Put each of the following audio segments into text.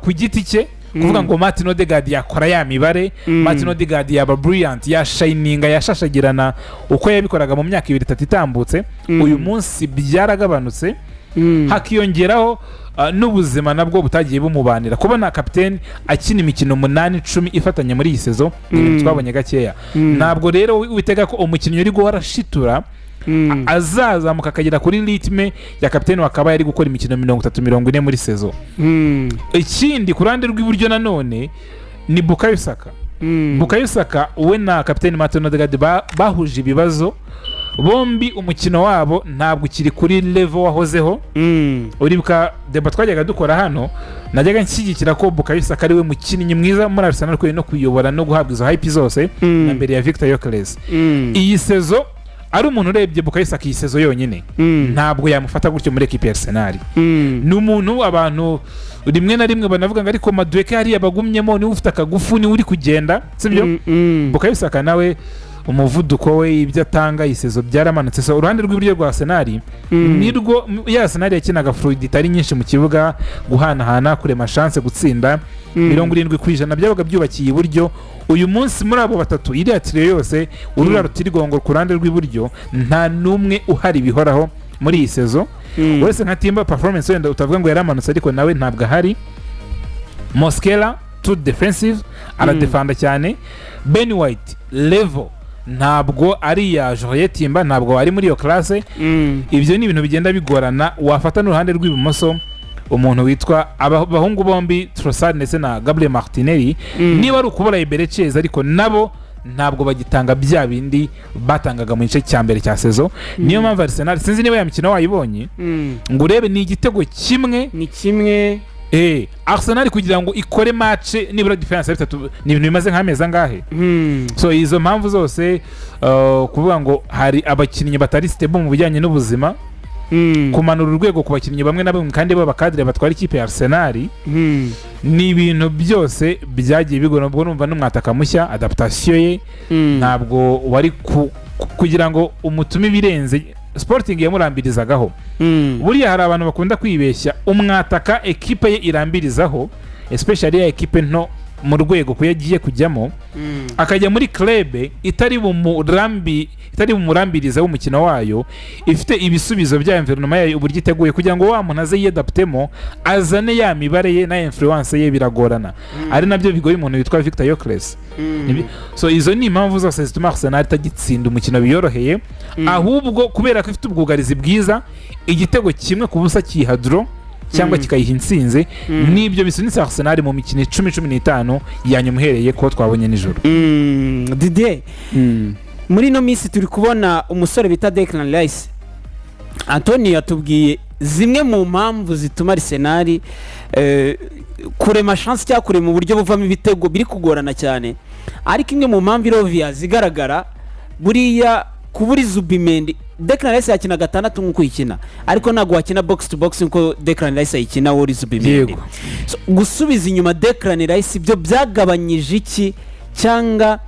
ku giti cye kuvuga ngo Martin Odegaard yakora ya mibare Martin Odegaard yaba brilliant ya shininga yashashagirana uko yabikoraga mu myaka 2-3 itambutse uyu munsi byaragabanutse hakiyongeraho n'ubuzima nabwo butagiye bumubanira kubona kapiteni akina imikino 8-10 ifatanya muri iyi sezo ibintu twabonye gakeya ntabwo rero witega ko umukinnyi uri guharashitura azazamuka akagera kuri ritme ya kapiteni wakaba yari gukora imikino 30-40 muri sezo ikindi ku ruhande rw'iburyo nanone ni Bukayo Saka Bukayo Saka we na kapiteni Martin Odegaard bahuje ibibazo bombi umukino wabo ntabwo kiri kuri level wahozeho uribuka deba twajyaga dukora hano najyaga nshyigikira ko Bukayo Saka ari we mukinnyi mwiza muri Arsenal no kuyobora no guhabwa izo hype zose na mbere ya Victor Gyökeres iyi sezo ari umuntu urebye Bukayo Saka iyi sezo yonyine ntabwo yamufata gutyo muri equipe ya Arsenal n'umuntu abantu rimwe na rimwe banavuga ngo ariko Madueke hari abagumyemo ni ufite akagufu ni uri kugenda sibyo Bukayo Saka nawe umuvuduko we ibyo atanga isezo byaramanutse so uruhande rw'iburyo rwa Arsenal nirwo ya Arsenal yakinaga fluidity ari nyinshi mu kibuga guhanahana kurema chance gutsinda 70% byabaga byubakiye iburyo uyu munsi muri abo batatu iri atire yose urura rutirigongo ku ruhande rw'iburyo nta numwe uhari bihoraho muri iyi sezo wese nka Timba performance wenda utavuga ngo yaramanutse ariko nawe ntabwo ahari Mosquera too defensive aradefanda cyane Ben White level ntabwo ari ya Joye Timba ntabwo ari muri iyo classe ibyo ni ibintu bigenda bigorana wafata n'uruhande rw'ibumoso umuntu witwa abahungu bombi Trossard ndetse na Gabriel Martinelli niba ari ukubura Ibereches ariko nabo ntabwo bagitanga bya bindi batangaga mu gice cya mbere cya sezo niyo mpamvu Arsenal sinzi niba yamikino wayibonye ngo urebe ni igitego kimwe Arsenal kugira ngo ikore match nibura defense bitatu ni ibintu bimaze nk'amezi angahe so izo mpamvu zose kuvuga ngo hari abakinnyi batari stable mu bijyanye n'ubuzima kumanura urwego ku bakinnyi bamwe na bamwe kandi baba kadire batwara ikipe ya Arsenal ni ibintu byose byagiye bigora ubwo numva n'umwataka mushya adaptation ye ntabwo wari kugira ngo umutume birenze Sporting yamurambirizagaho buriya hari abantu bakunda kwibeshya umwataka equipe ye irambirizaho especially ya equipe nto mu rwego kuyagiye kujyamo akajya muri club itari bumurambiriza w'umukino wayo ifite ibisubizo bya environment yayo uburyo iteguye kugira ngo wa muntu aze yadaptemo azane ya mibare ye na influence ye biragorana ari nabyo bigoye umuntu witwa Victor Gyökeres so izo ni impamvu zose zituma Arsenal itagitsinda umukino biyoroheye ahubwo kubera ko ifite ubwugarizi bwiza igitego kimwe ku busa kihadro cyangwa kikayiha insinze nibyo bisunitse Arsenal mu mikino 10-15 yanyumuhereye ko twabonye nijoro Didier muri no minsi turi kubona umusore bita Declan Rice Anthony yatubwiye zimwe mu mpamvu zituma Arsenal kurema chance cyangwa kurema uburyo buvamo ibitego biri kugorana cyane ariko imwe mu mpamvu irovia zigaragara buriya kuburi Zubimendi Declan Rice yakina gatandatu nkuko yikina ariko ntago wakina box to box nkuko Declan Rice yikina wori Zubimendi so, gusubiza inyuma Declan Rice ibyo byagabanyije iki cyangwa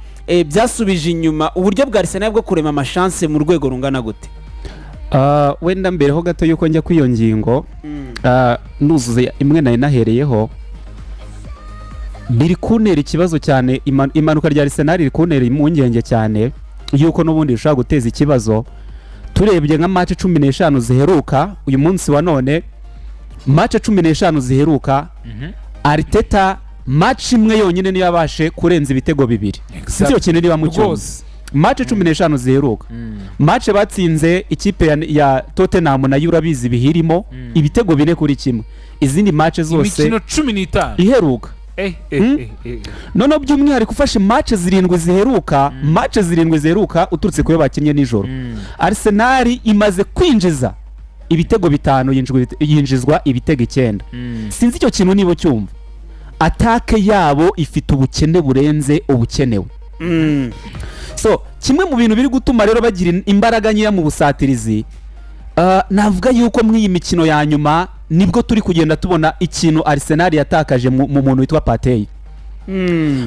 byasubije inyuma uburyo bwa Arsenal bwo kurema amachance mu rwego rungana gute wenda mbere ho gato yuko njya kwiyo ngingo nuzuze imwe nahereyeho biri kunera ikibazo cyane imanuka rya Arsenal riri kunera impungenge cyane yuko n'ubundi ushaka guteza ikibazo turebye nka match 15 ziheruka uyu munsi wa none match 15 ziheruka Arteta match imwe yonyine niyo yabashe kurenza ibitego bibiri sicyo kintu niba mu cyo match 15 ziheruka match batsinze ikipe ya Tottenham na Urabizi bihirimo ibitego 4-1 izindi match zose imikino 15 iheruka none by'umwihariko ufashe match 7 ziheruka uturutse kuyo bakinnye nijoro Arsenal imaze kwinjiza ibitego 5 yinjizwa ibitego 9 sinzi icyo kintu nibo cyumva atake yabo ifite ubukene burenze ubukenewe so kimwe mu bintu biri gutuma rero bagira imbaraga nyiya mu busatirizi navuga yuko mw'iyi mikino ya nyuma nibwo turi kugenda tubona ikintu Arsenal yatakaje mu muntu witwa Partey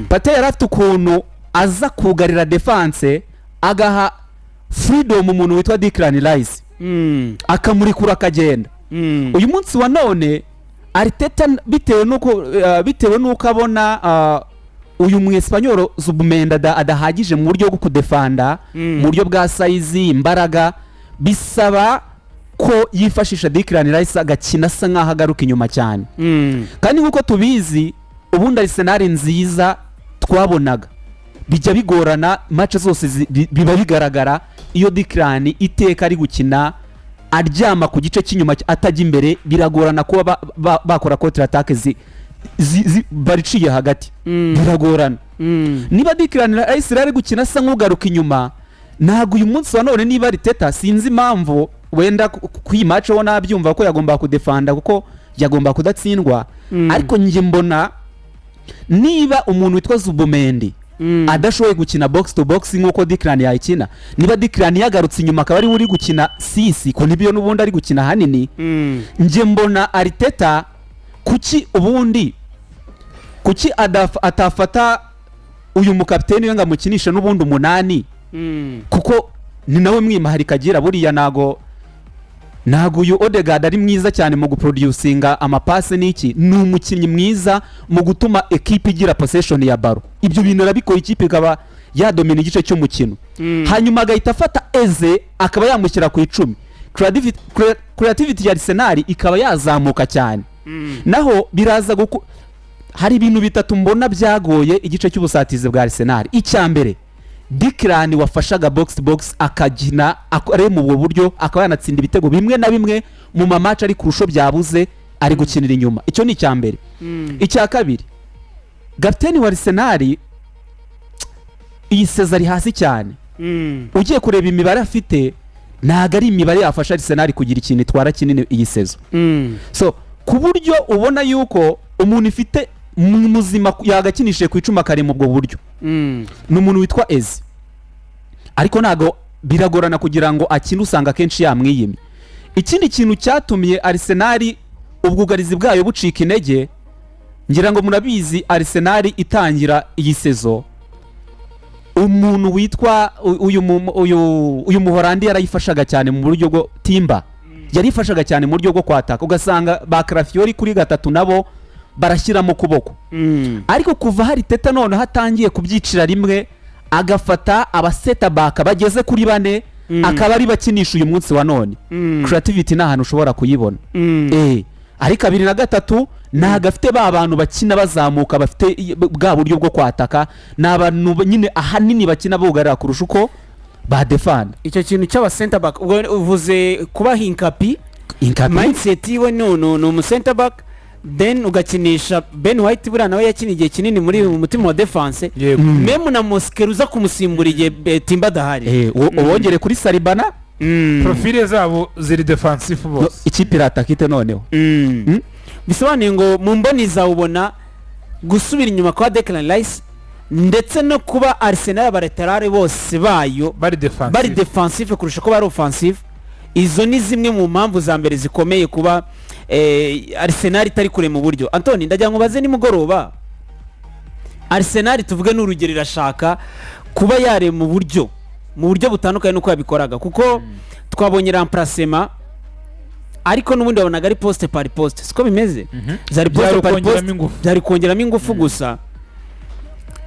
Partey yarafite ukuntu aza kugarira defense agaha freedom umuntu witwa Declan Rice akamurikura akagenda uyu munsi wa none Arteta bitewe nuko abona uyu mwespanyol Zubimenda adahagije mu buryo bwo kudefanda mu buryo bwa size imbaraga, bisaba ko yifashisha Declan Rice agakina asa nkaho agaruka inyuma cyane. Kandi nkuko tubizi ubundi Arsenal nziza twabonaga bijya bigorana, match zose biba bigaragara iyo Declan iteka ari gukina aryama ku gice cy'inyuma atajya imbere, biragorana kuba bakora counter attack bariciye hagati, biragorana. Niba Declan Rice ari gukina asa nk'ugaruka inyuma, ntago uyu munsi wa none niba Arteta sinzi impamvu wenda kuyi match wo nabyumva ko yagomba kudefanda kuko yagomba kudatsindwa, ariko nje mbona niba umuntu witwa Zubimendi adashoboye gukina box to box nkuko Declan yayikina, niba Declan yagarutse inyuma akaba ari uri gukina sisi ko nibyo n'ubundi ari gukina hanini, nje mbona Arteta kuki atafata uyu mukapiteni we ngamukinisha n'ubundi 8 kuko ni nawe mwimahari kagira buriya nago uyu Odegaard ari mwiza cyane mu guproducinga amapase n'iki, ni umukinnyi mwiza mu gutuma equipe igira possession ya baro. Ibyo bintu rabikoye ikipe ikaba yadomina igice cy'umukino, hanyuma agahita afata Eze akaba yamushyira ku 10. Creativity ya Arsenal ikaba yazamuka cyane. Naho biraza hari ibintu bitatu mbona byagoye igice cy'ubusatizi bwa Arsenal. Icyambere, Declan wafashaga box to box akagina akore mu buryo akaba yanatsinda ibitego bimwe na bimwe mu mamacha ari kurusho byabuze ari gukinira inyuma. Icyo ni icyambere. Icya kabiri, kapiteni wa Arsenal iyi Cesar hasi cyane. Ugiye kureba imibare afite ntago ari imibare yafasha Arsenal kugira ikintu itwara kinini iyi sezo. So ku buryo ubona yuko umuntu ifite muzima yagakinishije ku 10 kare mu bwo buryo n'umuntu witwa Eze, ariko nago biragorana kugira ngo akine, usanga kenshi yamwiyime. Ikindi kintu cyatumye Arsenal ubwugarizi bwayo bucika intege, ngira ngo murabizi Arsenal itangira iyi sezo umuntu witwa uyu muhorandi yarayifashaga cyane mu buryo bwo Timba, yarifashaga cyane mu buryo bwo kwataka, ugasanga ba Crafiori kuri 3 nabo barashyira mu kuboko. Ariko kuva hari Teta none hatangiye kubyicira rimwe agafata abaseta back bageze kuri 4 akaba ari bakinisha uyu munsi wa none. Creativity nahantu ushobora kuyibona. Ariko 2 na 3 nagafite ba bantu bakina bazamuka bafite bwa buryo bwo kwataka, n'abantu nyine ahanini bakina bugarira kurusha uko ba defend. Icyo kintu cy'aba center back uvuze kuba Hinkapi mindset iwe no mu center back, then ugakinisha Ben White bura nawe yakinigiye kinini muri umutima wa defense, meme na Mosquera kumusimbura igihe Timba dahari. Wongere kuri Salibana, profile zabo ziri defensive bose, ikipe iratakite noneho. Bisobanuye ngo mu mboni za ubona gusubira inyuma kwa Declan Rice ndetse no kuba Arsenal abareterare bose bayo bari defensive kurusha ko bari offensive. Izo ni zimwe mu mpamvu za mbere zikomeye kuba Arsenal itari kure mu buryo. Anthony, ndagira ngo baze nimugoroba Arsenal tuvuge n'urugero irashaka kuba yare mu buryo butandukanye nuko yabikoraga, kuko twabonye remplacement ariko n'ubundi wabonaga ari poste par poste, siko bimeze. Zari poste par poste, byari kongeramo ingufu gusa.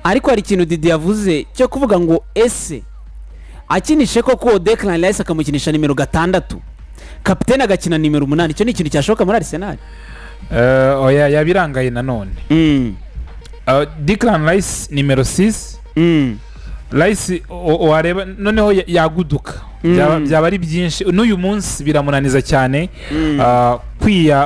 Ariko hari ikintu Didi yavuze cyo kuvuga ngo ese akinishe ko Declan Rice akamukinisha nimero 6, kapiteni agakina nimero 8, icyo ni ikintu cyashoka muri Arsenal. Oya yabirangaye nanone. Declan Rice nimero 6, Rice wareba noneho yaguduka, byaba ari byinshi n'uyu munsi biramunaniza cyane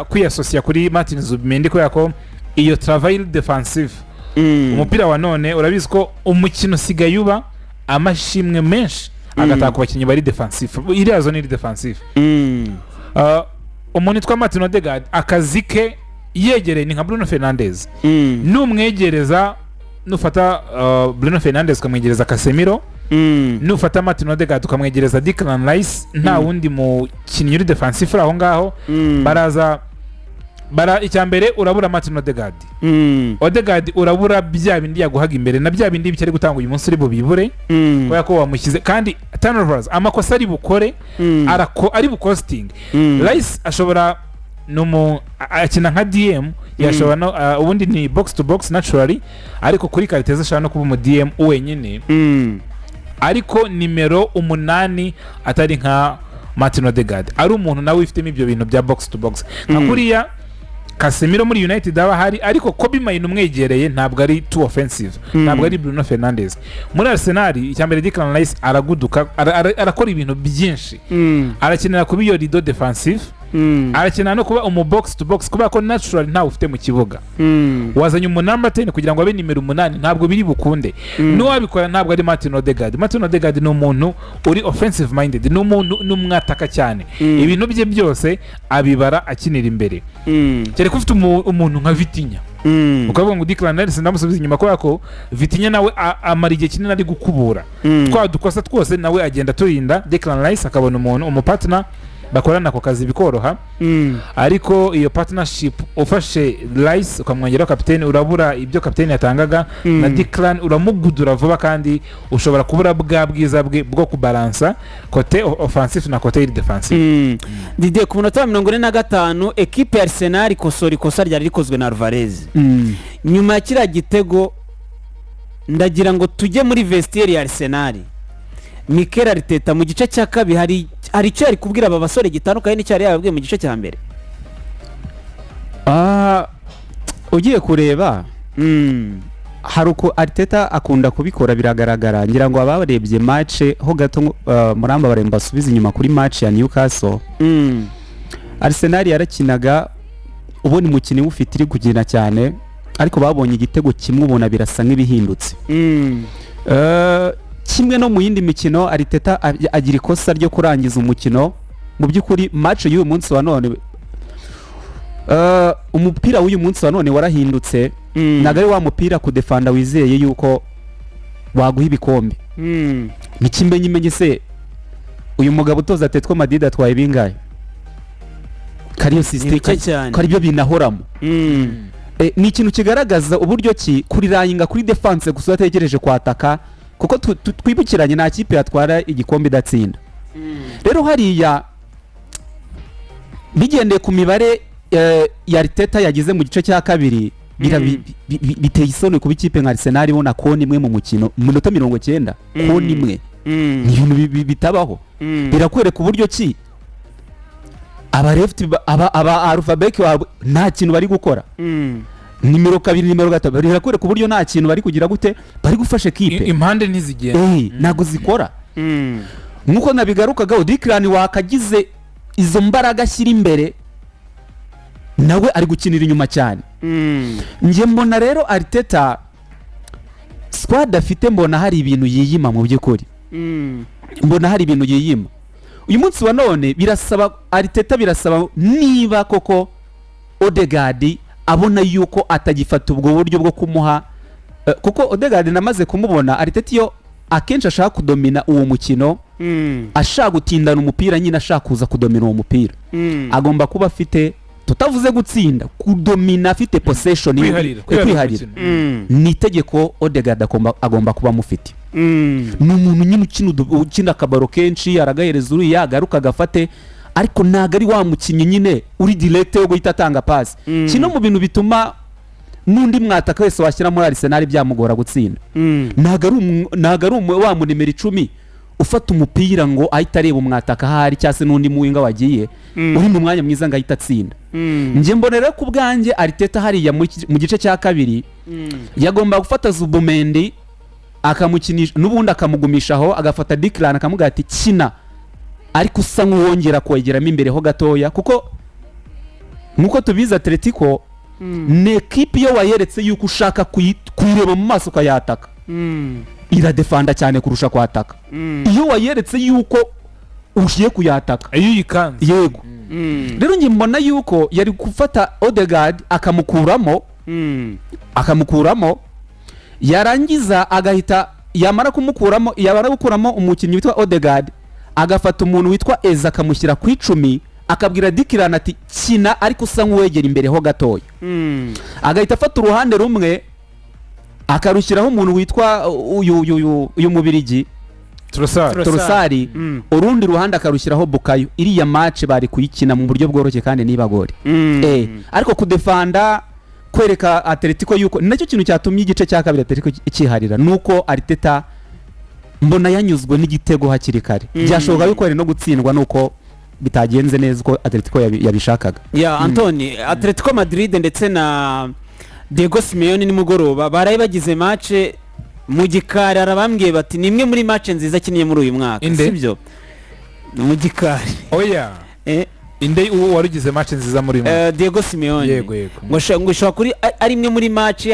kwiyasocia kuri Martin Zubimendi ko yako iyo travail defensive. Umupira wa none urabizi ko umukino sigayuba amashimwe menshi agataka ku bakinnyi bari defensive, iriyazo ni defensive. Umuntu twa Martin Odegaard akazike yegereye ni nka Bruno Fernandes, numwegereza nufata Bruno Fernandes ukamwegereza Casemiro, nufata Martin Odegaard ukamwegereza Declan Rice, nta wundi mu kinnyi uri defensive aho ngaho. Icyambere urabura Martin Odegaard. Odegaard urabura bya bindi yaguhaga imbere na bya bindi bikiri gutanga uyu munsi uri bubibure, kubera ko wamushyize kandi turnovers amakosa ari bukore ari bukosting. Rice ashobora akina nka DM yashobora no ubundi ni box to box naturally ariko kuri kariteza ashobora no kuba mu DM wenyine ariko nimero 8 atari nka Martin Odegaard ari umuntu nawe ufitemo ibyo bintu bya box to box nka kuriya Casemiro muri United aba hari ariko Kobe Maino umwegereye ntabwo ari too offensive ntabwo ari Bruno Fernandes muri Arsenal icyambere Declan Rice araguduka arakora ibintu byinshi arakenera kuba iyo rido defensive arakenera no kuba umu box to box kuba ko natural ntawe ufite mu kibuga wazanye umunamba 10 kugira ngo abe nimero 8 ntabwo biri bukunde n'uwabikora ntabwo ari Martin Odegaard ni umuntu uri offensive minded ni umuntu n'umwataka cyane ibintu bye byose abibara akinira imbere cyane ko ufite umuntu nka Vitinha ukavuga ngo Declan Rice ndamusubiza inyuma ko Vitinha nawe amara igihe kinini ari gukubura dukosa twose nawe agenda turinda Declan Rice akabona umuntu umupartner bakorana ako kazi bikoroha ariko iyo partnership ufashe Rice ukamwongeraho kapiteni urabura ibyo kapiteni yatangaga na Declan uramugudura vuba kandi ushobora kubura bwa bwiza bwo kubalansa kote offensive na kote defensive Didier ku munota wa 45 equipe ya Arsenal ikosa ryari rikozwe na Alvarez nyuma ya kira gitego ndagira ngo tujye muri vestiaire ya Arsenal Mikel Arteta mu gice cya kabiri hari icyo ari kubwira aba basore gitandukanye n'icyari yababwiye mu gice cya mbere ugiye kureba hari uko Arteta akunda kubikora biragaragara ngira ngo abarebye match ho gato muramba baremba basubiza inyuma kuri match ya Newcastle Arsenal yarakinaga ubone umukino ufite iri kugina cyane ariko babonye igitego kimwe ubona birasa nk'ibihindutse kimwe no mu yindi mikino Arteta agira ikosa ryo kurangiza umukino mu by'ukuri match y'uyu munsi wa none umupira w'uyu munsi wa none warahindutse nagari wa mupira ku defender wizeye yuko waguha ibikombe nikimbenye se uyu mugabo utoza Atletico Madrid atwaye bingaye kariyo system kari byo binahoramo ni ikintu kigaragaza uburyo ki kuri rayinga kuri defense gusa ategereje kwataka kuko twibukiranye na kipe yatwara igikombe idatsinda rero hariya bigendeye ku mibare ya Arteta yagize mu gice cya kabiri biteye isoni kuba ikipe nka Arsenal ibona koni imwe mu mukino mu minota 90 koni imwe ni ibintu bitabaho birakwereka uburyo ki aba left aba alphabet nta kintu bari gukora nimero 2 nimero 3 birakwereka uburyo nta kintu bari kugira gute bari gufashe kipe impande ntizigenda nago zikora nkuko nabigarukagaho Declan wakagize izo mbaraga ashyira imbere nawe ari gukinira inyuma cyane nje mbona rero Arteta squad afite mbona hari ibintu yiyima mu by'ukuri mbona hari ibintu yiyima uyu munsi wa none birasaba Arteta birasaba niba koko Odegaard abona yuko atagifata ubwo buryo bwo kumuha kuko Odegaard namaze kumubona Arteta iyo akenshi ashaka kudomina uwo mukino ashaka gutindana umupira nyine ashaka kuza kudomina uwo mupira agomba kuba afite tutavuze gutsinda kudomina afite possession kwiharira ni itegeko Odegaard agomba kuba mufite ni umuntu nyine ukina akabaro kenshi aragahereza uri yagaruka agafate ariko ntago ari wa mukinnyi nyine uri direct yo guhita atanga pass kino mu bintu bituma n'undi mwataka wese washyira muri Arsenal byamugora gutsinda ntago ari wa mu nimero 10 ufata umupira ngo ahita areba umwataka hari cyase n'undi muwinga wagiye uri mu mwanya mwiza ngo ahita atsinda nje mbonera ku bwanjye Arteta hariya mu gice cya kabiri yagomba gufata Zubomendi akamukinisha n'ubundi akamugumishaho agafata Declan akamuga ati kina ariko usa nk'uwongera kwegeramo imbere ho gatoya kuko nkuko tubiza Atletico ne equipe yo wayeretse yuko ushaka kuyireba mu maso ukayataka iradefanda cyane kurusha kwataka iyo wayeretse yuko ushiye kuyataka iyo yikanze yego rero nge mbona yuko yari gufata Odegaard akamukuramo yarangiza agahita yamara gukuramo umukinnyi witwa Odegaard agafata umuntu witwa Eza akamushyira ku 10 akabwira Declan ati kina ariko usa nk'uwegera imbere ho gatoya agahita afata uruhande rumwe akarushyiraho umuntu witwa uyu mubirigi Trossard urundi ruhande akarushyiraho Bukayo. Iriya match bari kuyikina mu buryo bworoshye kandi niba gori ariko kudefanda kwereka Atletico yuko nacyo kintu cyatumye igice cya kabiri Atletico ikiharira nuko Arteta mbona yanyuzwe n'igitego hakiri kare byashoboka yuko ari no gutsindwa nuko bitagenze neza uko Atletico yabishakaga. Anthony, Atletico Madrid ndetse na Diego Simeone nimugoroba baraye bagize match mu gikari, arabambwiye bati nimwe muri match nziza kiniye muri uyu mwaka, sibyo? Mu gikari oya inde uwo warugize match nziza muri mwaka Diego Simeone. Yego ngo shaka kuri ari imwe muri match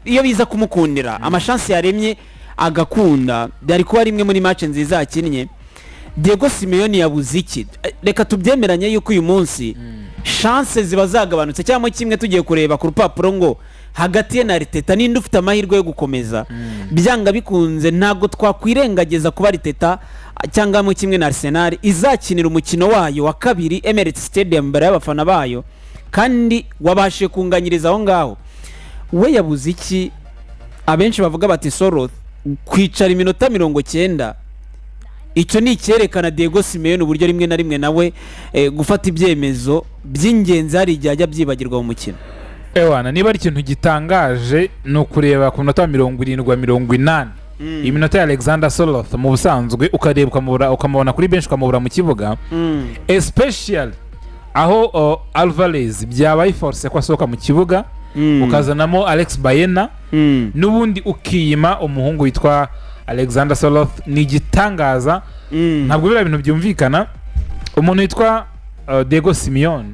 iyo biza kumukundira amashansi yaremye agakunda byari kuba ari imwe muri match nziza akinnye. Diego Simeone yabuze iki? Reka tubyemeranye yuko uyu munsi chance ziba zagabanutse cyangwa kimwe tugiye kureba ku rupapuro ngo hagati ye na Arteta ninde ufite amahirwe yo gukomeza, byanga bikunze ntago twakwirengageza kuba Arteta cyangwa mu kimwe na Arsenal izakinira umukino wayo wa kabiri Emirates Stadium mbere y'abafana bayo kandi wabashe kunganyiriza aho ngaho. We yabuze iki? Abenshi bavuga bati Soro kwicara iminota 90, icyo ni icyerekana Diego Simeone uburyo rimwe na rimwe nawe gufata ibyemezo by'ingenzi hari igihe ajya byibagirwa mu mukino. Ewana niba ari ikintu gitangaje no kureba ku minota 70-80 iminota ya Alexander Soloth mu busanzwe ukareba ukamubona kuri bench ukamubura mu kibuga especially aho Alvarez byabaye force ko asohoka mu kibuga ukazanamo Alex Baena n'ubundi ukiyima umuhungu witwa Alexander Soloth. ni gitangaza ntabwo bira ibintu byumvikana. Umuntu witwa Diego Simeone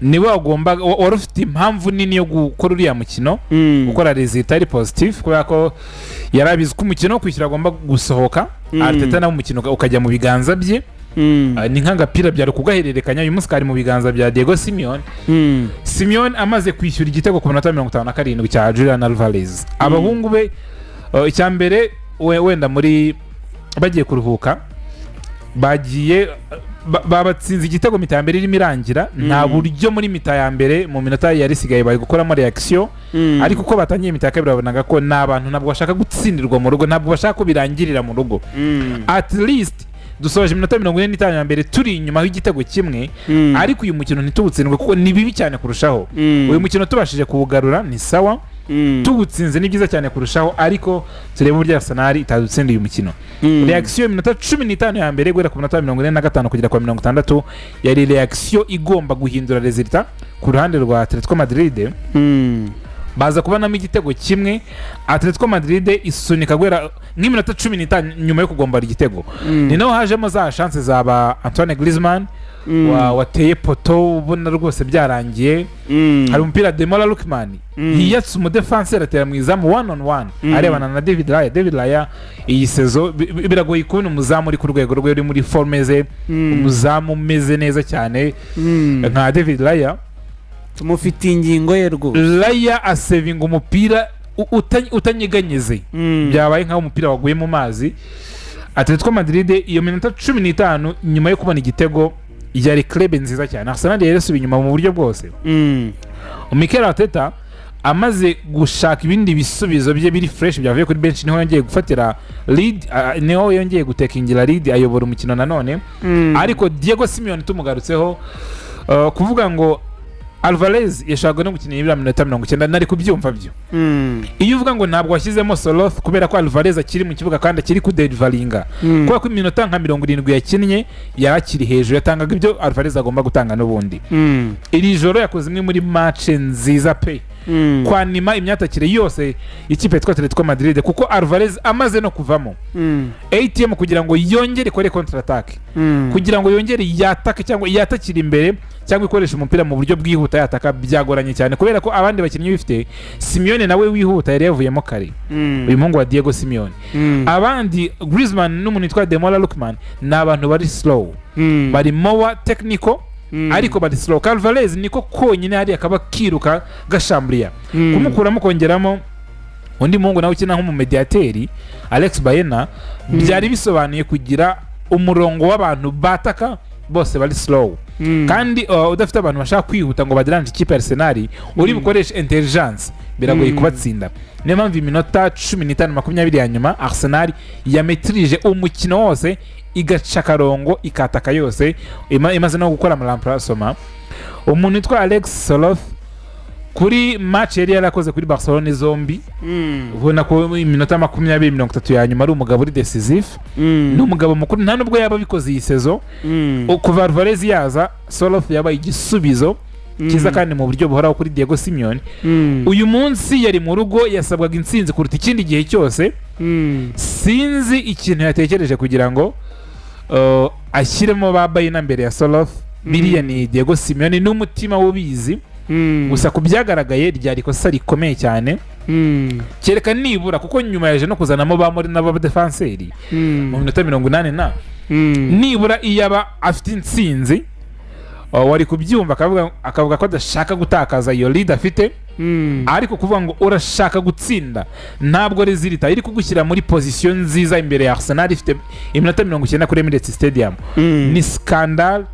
niwe agomba wari ufite impamvu nini yo gukora uriya mukino gukora result ari positive kubera ko yarabizi ko umukino kwishyira agomba gusohoka Arteta na umukino ukajya mu biganza bye. Ni nk'agapira byari kugahererekanya uyu munsi kari mu biganza bya Diego Simeone. Simeone amaze kwishyura igitego ku minota 57 cya Julian Alvarez. Abahungu be icyambere wenda muri bagiye kuruhuka bagiye babatsinze igitego mita ya mbere irimo irangira nta buryo muri mita ya mbere mu minota yari sigaye bari gukoramo reaction ariko uko batangiye mita ya kabiri babonaga ko n'abantu ntabwo bashaka gutsindirwa mu rugo, ntabwo bashaka ko birangirira mu rugo. At least dusoje iminota 45 ya mbere turi inyuma y'igitego kimwe ariko uyu mukino ntitubutsindwe kuko ni bibi cyane kurushaho. Uyu mukino tubashije kuwugarura ni sawa, tugutsinze ni byiza cyane kurushaho ariko turebe uburyo Arsenal itadutsindiye umukino. Reaction iminota 15 ya mbere gwera ku minota 45 kugera ku 60 yari reaction igomba guhindura resultat ku ruhande rwa Atletico Madrid. Baza kubanamo igitego kimwe Atletico Madrid isunika gwera nk'iminota 15 nyuma yo kugombara igitego. Ni naho hajemo za chance zaba Antoine Griezmann wateye poto ubona rwose byarangiye. Hari umupira Demola Lookman yiyatse umudefenseur atera mu izamu 1-on-1 arebana na David Raya. Iyi sezo biragoye kubona umuzamu uri ku rwego rwe uri muri forme ze, umuzamu umeze neza cyane nka David Raya. Tumufite ingingo ye rwo Raya asevinga umupira utanyeganyeze byabaye nkaho umupira waguye mu mazi. Atletico Madrid iyo minota 15 nyuma yo kubona igitego yari club nziza cyane. Arsenal yarasubiye inyuma mu buryo bwose. Mikel Arteta amaze gushaka ibindi bisubizo bye biri fresh byavuye kuri bench niho yongeye gufatira lead, niho yongeye gutekingira lead ayobora umukino nanone. Ariko Diego Simeone tumugarutseho kuvuga ngo Alvarez yashaka no gukina ibira minota 90 nari kubyumva byo. Iyo uvuga ngo ntabwo washyizemo Soloth kubera ko Alvarez akiri mu kibuga kandi akiri ku delivaringa kuko ku minota nka 70 yakinnye yarakiri hejuru yatangaga ibyo Alvarez agomba gutanga n'ubundi. Iri joro yakoze imwe muri match nziza pe kwanima imyatakire yose ikipe yitwa Atletico Madrid kuko Alvarez amaze no kuvamo ATM kugira ngo yongere kore counter attack kugira ngo yongere yatake cyangwa yatakira imbere cyangwa ikoresha umupira mu buryo bwihuta yataka byagoranye cyane kubera ko abandi bakinnyi bifite Simeone nawe wihuta yari yavuyemo kare uyu muhungu wa Diego Simeone. Abandi Griezmann n'umuntu witwa Demola Lookman ni abantu bari slow bari more technical ariko bari slow. Alvarez niko konyine hari akaba kiruka gashambriya kumukuramo kongeramo undi muhungu nawe ukina nk'umumediateri Alex Baena byari bisobanuye kugira umurongo w'abantu bataka bose bari slow kandi udafite abantu bashaka kwihuta ngo badiranje ikipe Arsenal uri bukoresha intelligence biragoye kubatsinda. Niyo mpamvu iminota 15-20 ya nyuma Arsenal yametrije umukino wose, igaca akarongo ikataka yose, imaze no gukora amaramparasoma. Umuntu witwa Alex Soloth kuri match yari yarakoze kuri Barcelona zombi, ubona ko iminota 20-30 ya nyuma ari umugabo uri decisive, ni umugabo mukuru, nta nubwo yaba bikoze iyi sezo. Kuva Alvarez yaza, Soloth yabaye igisubizo kiza kandi mu buryo buhoraho kuri Diego Simeone. Uyu munsi yari mu rugo, yasabwaga intsinzi kuruta ikindi gihe cyose. Sinzi ikintu yatekereje kugira ngo ashyiremo babayina mbere ya Soloth. Biriya ni Diego Simeone n'umutima w'ubizi, gusa ku byagaragaye ryari ikosa rikomeye cyane. Kereka nibura kuko nyuma yaje no kuzanamo bamuri n'abadefanseri mu minota 80 nibura iyaba afite intsinzi wari kubyumva akavuga ko adashaka gutakaza iyo lead afite, ariko kuvuga ngo urashaka gutsinda ntabwo rezilita iri kugushyira muri position nziza imbere ya Arsenal ifite iminota 90 kuri Emirates Stadium. Ni scandal,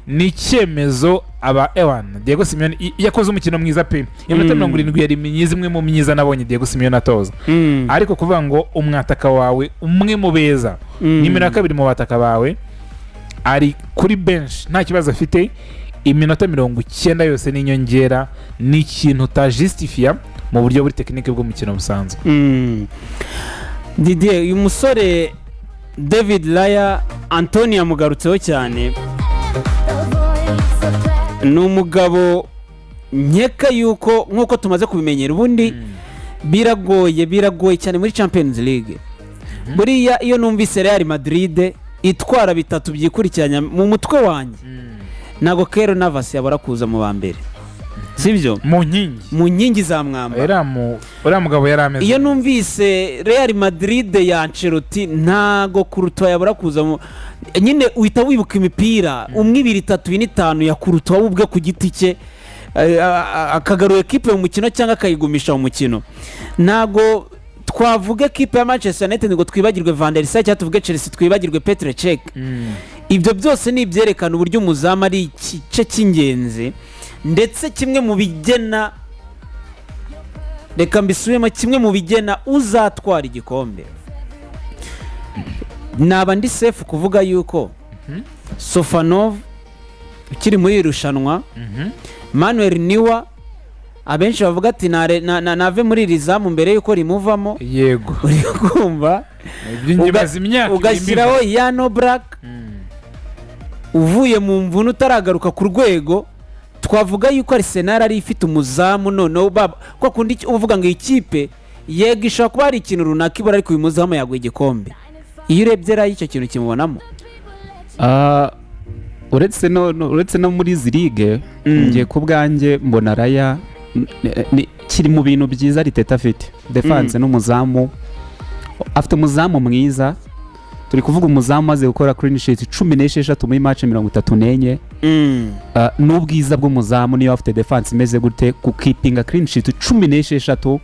ni icyemezo aba Ewan Diego Simeone yakoze umukino mwiza pe. Iminota 70 yari myiza, imwe mu myiza nabonye Diego Simeone atoza. Ariko kuvuga ngo umwataka wawe umwe mu beza nimero ya kabiri mu bataka bawe ari kuri bench nta kibazo afite, iminota 90 yose n'inyongera, ni ikintu utajustifia mu buryo buri tekinike bw'umukino busanzwe. Didier, uyu musore David Raya, Antonio yamugarutseho cyane. Ni umugabo nkeka yuko nk'uko tumaze kubimenyera ubundi biragoye cyane muri Champions League. Buriya iyo numvise Real Madrid itwara bitatu byikurikiranya mu mutwe wanjye, nago Keylor Navas yabora kuza mu ba mbere, sibyo? Mu nkingi za mwamba uriya mugabo yari ameze. Iyo numvise Real Madrid ya Ancelotti ntago Courtois yabora kuza nyine uhita wibuka imipira 2 3 5 ya Courtois ubwe ku giti cye, akagaruye equipe mu mukino cyangwa akayigumisha mu mukino. Nago twavuga equipe ya Manchester United ngo twibagirwe Van der Sar, cyangwa tuvuge Chelsea twibagirwe Petr Cech. Ibyo byose ni ibyerekana uburyo umuzama ari igice cy'ingenzi, ndetse kimwe mu bigena, reka mbisubiremo, kimwe mu bigena uzatwara igikombe. Naba ndi safe kuvuga yuko Sofanov ukiri muri irushanwa, Manuel Neuer abenshi bavuga ati nave muri rizamu mbere yuko rimuvamo. Yego, uri kumva, ugashyiraho Yano Black uvuye mu mvune utaragaruka ku rwego. Twavuga yuko Arsenal ari ifite umuzamu noneho kwa kundi uvuga ngo ikipe yego ishobora kuba ari ikintu runaka ibura, ariko uyu muzamu yaguye igikombe. Iyo urebye Raya icyo kintu kimubonamo. uretse no muri izi ligue ngiye ku bwanjye mbona Raya kiri mu bintu byiza Arteta afite. Defense n'umuzamu, afite umuzamu mwiza. Turi kuvuga umuzamu maze gukora clean sheet 16 muri match 34. N'ubwiza bw'umuzamu niyo afite defense imeze gute ku keeping a clean sheet 16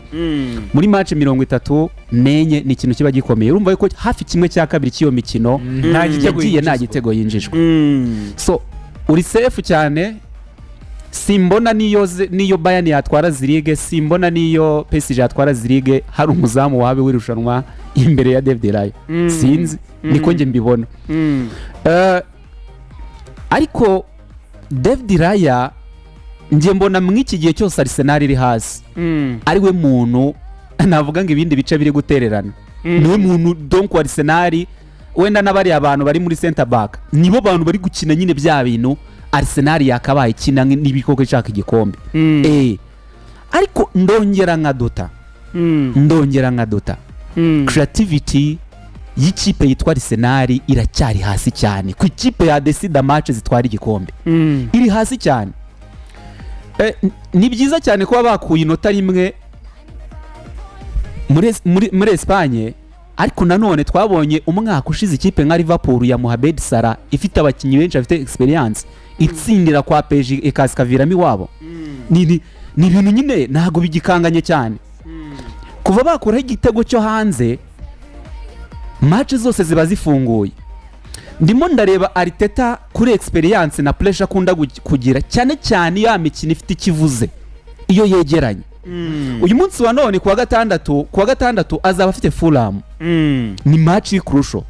muri match 34 ni ikintu kiba gikomeye. Urumva yuko hafi kimwe cya kabiri cy'iyo mikino nta gitego yinjijwe. So uri safe cyane. Simbona niyo Bayern yatwara zirige, simbona niyo PSG yatwara zirige hari umuzamu wawe wirushanwa imbere ya David Raya. Sinzi niko nge mbibona. Ariko David Raya nge mbona mw'iki gihe cyose Arsenal iri hasi, ari we muntu navuga ngo ibindi bice biri gutererana. Niwe muntu donc Arsenal wenda n'abari abantu bari muri center back nibo bantu bari gukina nyine bya bintu Arsenal yakabaye ikina n'ibikoko ishaka igikombe. Ariko ndongera nkadota creativity y'ikipe yitwa Arsenal iracyari hasi cyane. Ku ikipe ya decide match zitwara igikombe iri hasi cyane. Ni byiza cyane kuba bakuye inota rimwe muri Espagne, ariko nanone twabonye umwaka ushize ikipe nka Liverpool ya Mohamed Salah ifite abakinnyi benshi bafite experience itsindira kwa PSG ikaskaviramo iwabo. Ni ibintu nyine ntago bigikanganye cyane. Kuva bakuraho igitego cyo hanze match zose ziba zifunguye. Ndimo ndareba Arteta kuri experience na pressure akunda kugira cyane cyane ya mikino ifite ikivuze iyo yegeranye. uyu munsi wa none kuwa gatandatu azaba afite Fulham. Ni match y'Ikurusho.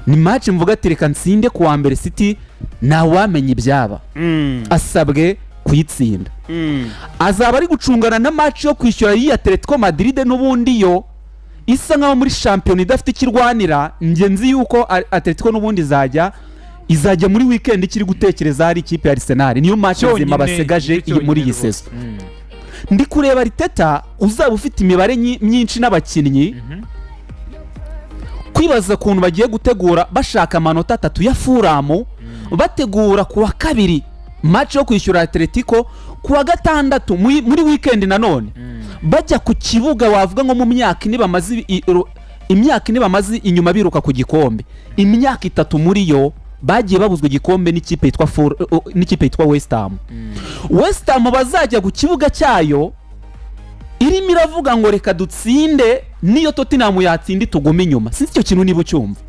Ni match mvuga ati reka nsinde kuwa mbere City ntawamenya ibyaba. Asabwe kuyitsinda. Azaba ari gucungana na match yo kwishyura iyi Atletico Madrid n'ubundi yo isa nkaho muri champion idafite ikirwanira. Nge nzi yuko Atletico n'ubundi izajya muri weekend ikiri gutekereza hari ikipe ya Arsenal. Niyo match nzima basigaje muri iyi season. Ndi kureba Arteta uzaba ufite imibare myinshi n'abakinnyi kwibaza kuntu bagiye gutegura bashaka amanota 3 ya Fulham, bategura kuwa kabiri match yo kwishyura Atletico, kuwa gatandatu muri weekend nanone bajya ku kibuga wavuga nko mu myaka ine bamaze inyuma biruka ku gikombe. Imyaka 3 muri yo bagiye babuzwa igikombe n'ikipe yitwa West Ham. West Ham bazajya ku kibuga cyayo irimo iravuga ngo reka dutsinde, niyo Tottenham yatsindi tugume inyuma. Sinzi icyo kintu niba ucyumva.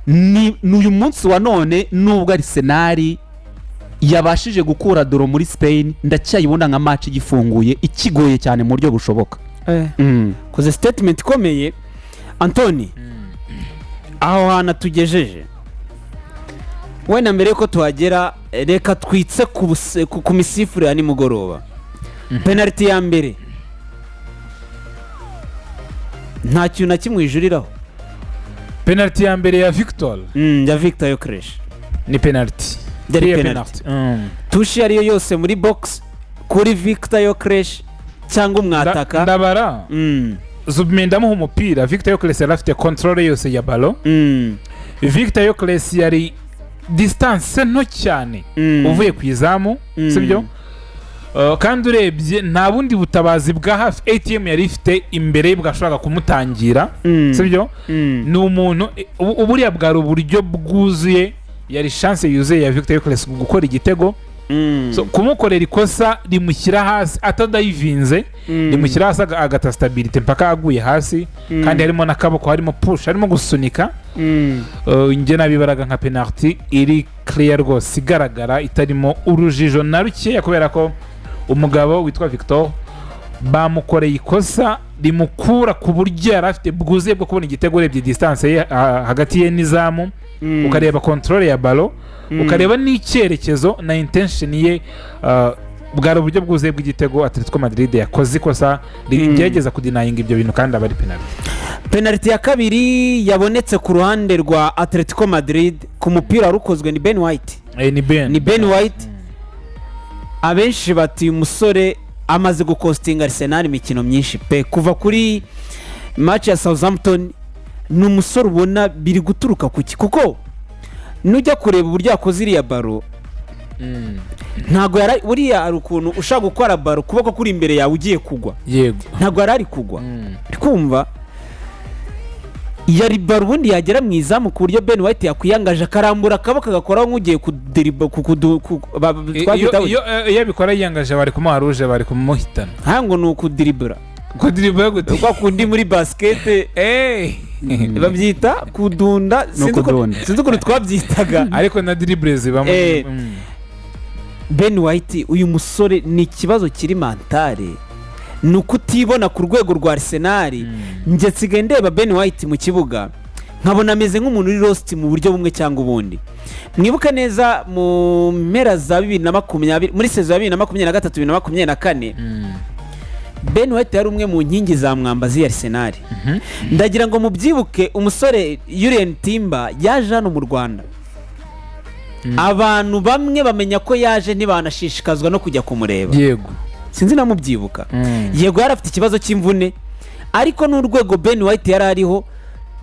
Ni uyu munsi wa none nubwo Arsenal yabashije gukura doro muri Spain, ndacyayibona nka match igifunguye ikigoye cyane mu buryo bushoboka. Koze statement ikomeye Anthony. Aho hana tugejeje wenda mbere yuko tuhagera reka twitse ku misifure ya nimugoroba. Penalty ya mbere nta kintu na kimwe ijuriraho. Penalty ya mbere ya Victor Gyökeres ni penalty. Tushi ariyo yose muri box kuri Victor Gyökeres cyangwa umwataka ndabara Zubimenda mu umupira. Victor Gyökeres yari afite control yose ya ballon. Victor Gyökeres yari distance nto cyane uvuye ku izamu, sibyo? Kandi urebye nta bundi butabazi bwa hafi ATM yari ifite imbere bwashobora kumutangira, sibyo? Ni umuntu uburiya bwari uburyo bwuzuye, yari chance yuzuye ya Victor Gyökeres gukora igitego. So kumukorera ikosa rimushyira hasi atadayivinze, rimushyira hasi agata stability mpaka aguye hasi, kandi harimo nakaboko, harimo push, harimo gusunika. Nge nabibaraga nka penalty iri clear rwose, igaragara itarimo urujijo na ruke, kubera ko umugabo witwa Victor bamukoreye ikosa rimukura ku buryo yari afite bwuzuye bwo kubona igitego. Urebye distance ye hagati ye n'izamu, ukareba control ya ballon, ukareba n'icyerekezo na intention ye, bwari uburyo bwuzuye bw'igitego. Atletico Madrid yakoze ikosa rigerageza kudinayinga ibyo bintu kandi abari penalty. Penalty ya kabiri yabonetse ku ruhande rwa Atletico Madrid ku mupira warukozwe ni Ben White. Ni Ben White. Abenshi bati umusore amaze gukostinga Arsenal imikino myinshi pe, kuva kuri match ya Southampton. Ni umusore ubona biri guturuka kuki, kuko nujya kureba uburyo yakoze iriya baro ntago yari buriya ari ukuntu ushaka gukora baro kuboko kuri imbere yawe ugiye kugwa. Yego, ntago yari kugwa. Kumva yari baro ubundi yagera mu izamu ku buryo Ben White yakwiyangaje akarambura akaboko agakoraho nk'ugiye kuderiba iyo bikora yiyangaje bari kumuha rouge, bari kumuhitana. Hango ni ukudiribura gute kwa kundi muri basket babyita kudunda. Sinzi ukuntu twabyitaga ariko na dribbles bamwe. Ben White uyu musore ni ikibazo kiri mentale, ni ukutibona ku rwego rwa Arsenal. Nge nsigaye ndeba Ben White mu kibuga nkabona ameze nk'umuntu uri lost mu buryo bumwe cyangwa ubundi. Mwibuka neza mu mpera za 2020 muri season ya 2023-2024 Ben White yari umwe mu nkingi za mwambazi ya Arsenal. Ndagira ngo mubyibuke umusore Julian Timber yaje hano mu Rwanda. Abantu bamwe bamenya ko yaje ntibanashishikazwa no kujya kumureba. Yego, sinzi namubyibuka. Yego yari afite ikibazo cy'imvune, ariko n'urwego Ben White yari ariho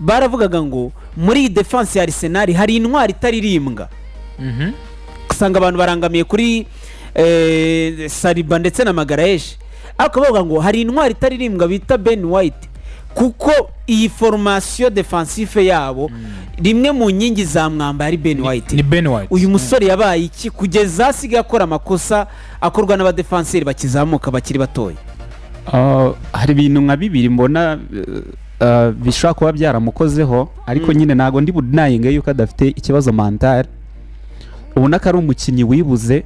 baravugaga ngo muri defense ya Arsenal hari intwari itaririmbwa. Kusanga abantu barangamiye kuri Saliba ndetse na Magalhaes, ariko bavuga ngo hari intwari itaririmbwa bita Ben White, kuko iyi formation defensive yabo rimwe mu nkingi za mwamba yari Ben White. Ni Ben White. Uyu musore yabaye iki kugeza asigaye akora amakosa akorwa n'abadefenseri bakizamuka bakiri batoya? Hari ibintu nka bibiri mbona bishobora kuba byaramukozeho, ariko nyine nago ndi budinayinga yuko adafite ikibazo mental. Ubona ko ari umukinnyi wibuze,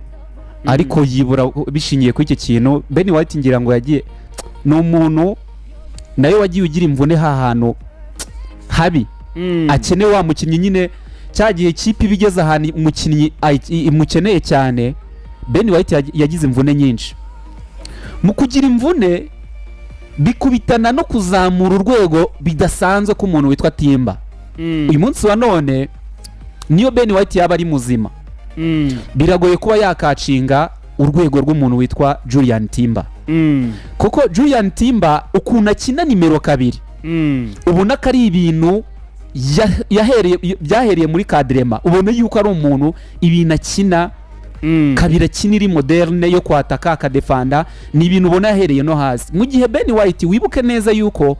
ariko yibura bishingiye kuri iki kintu. Ben White ngira ngo yagiye ni umuntu nayo wagiye ugira imvune hantu habi akeneye wa mukinnyi nyine cyagiye kipe bigeze ahantu umukinnyi imukeneye cyane. Ben White yagize imvune nyinshi, mu kugira imvune bikubitana no kuzamura urwego bidasanzwe ku muntu witwa Timba. Uyu munsi wa none niyo Ben White yaba ari muzima biragoye kuba yakacinga urwego rw'umuntu witwa Julian Timba, kuko Julian Timba ukuntu akina nimero 2 ubona ko ari ibintu byahereye muri kadrema, ubona yuko ari umuntu ibintu akina kabiri akinira moderne yo kwataka akadefanda, ni ibintu ubona yahereye no hasi. Mu gihe Ben White wibuke neza yuko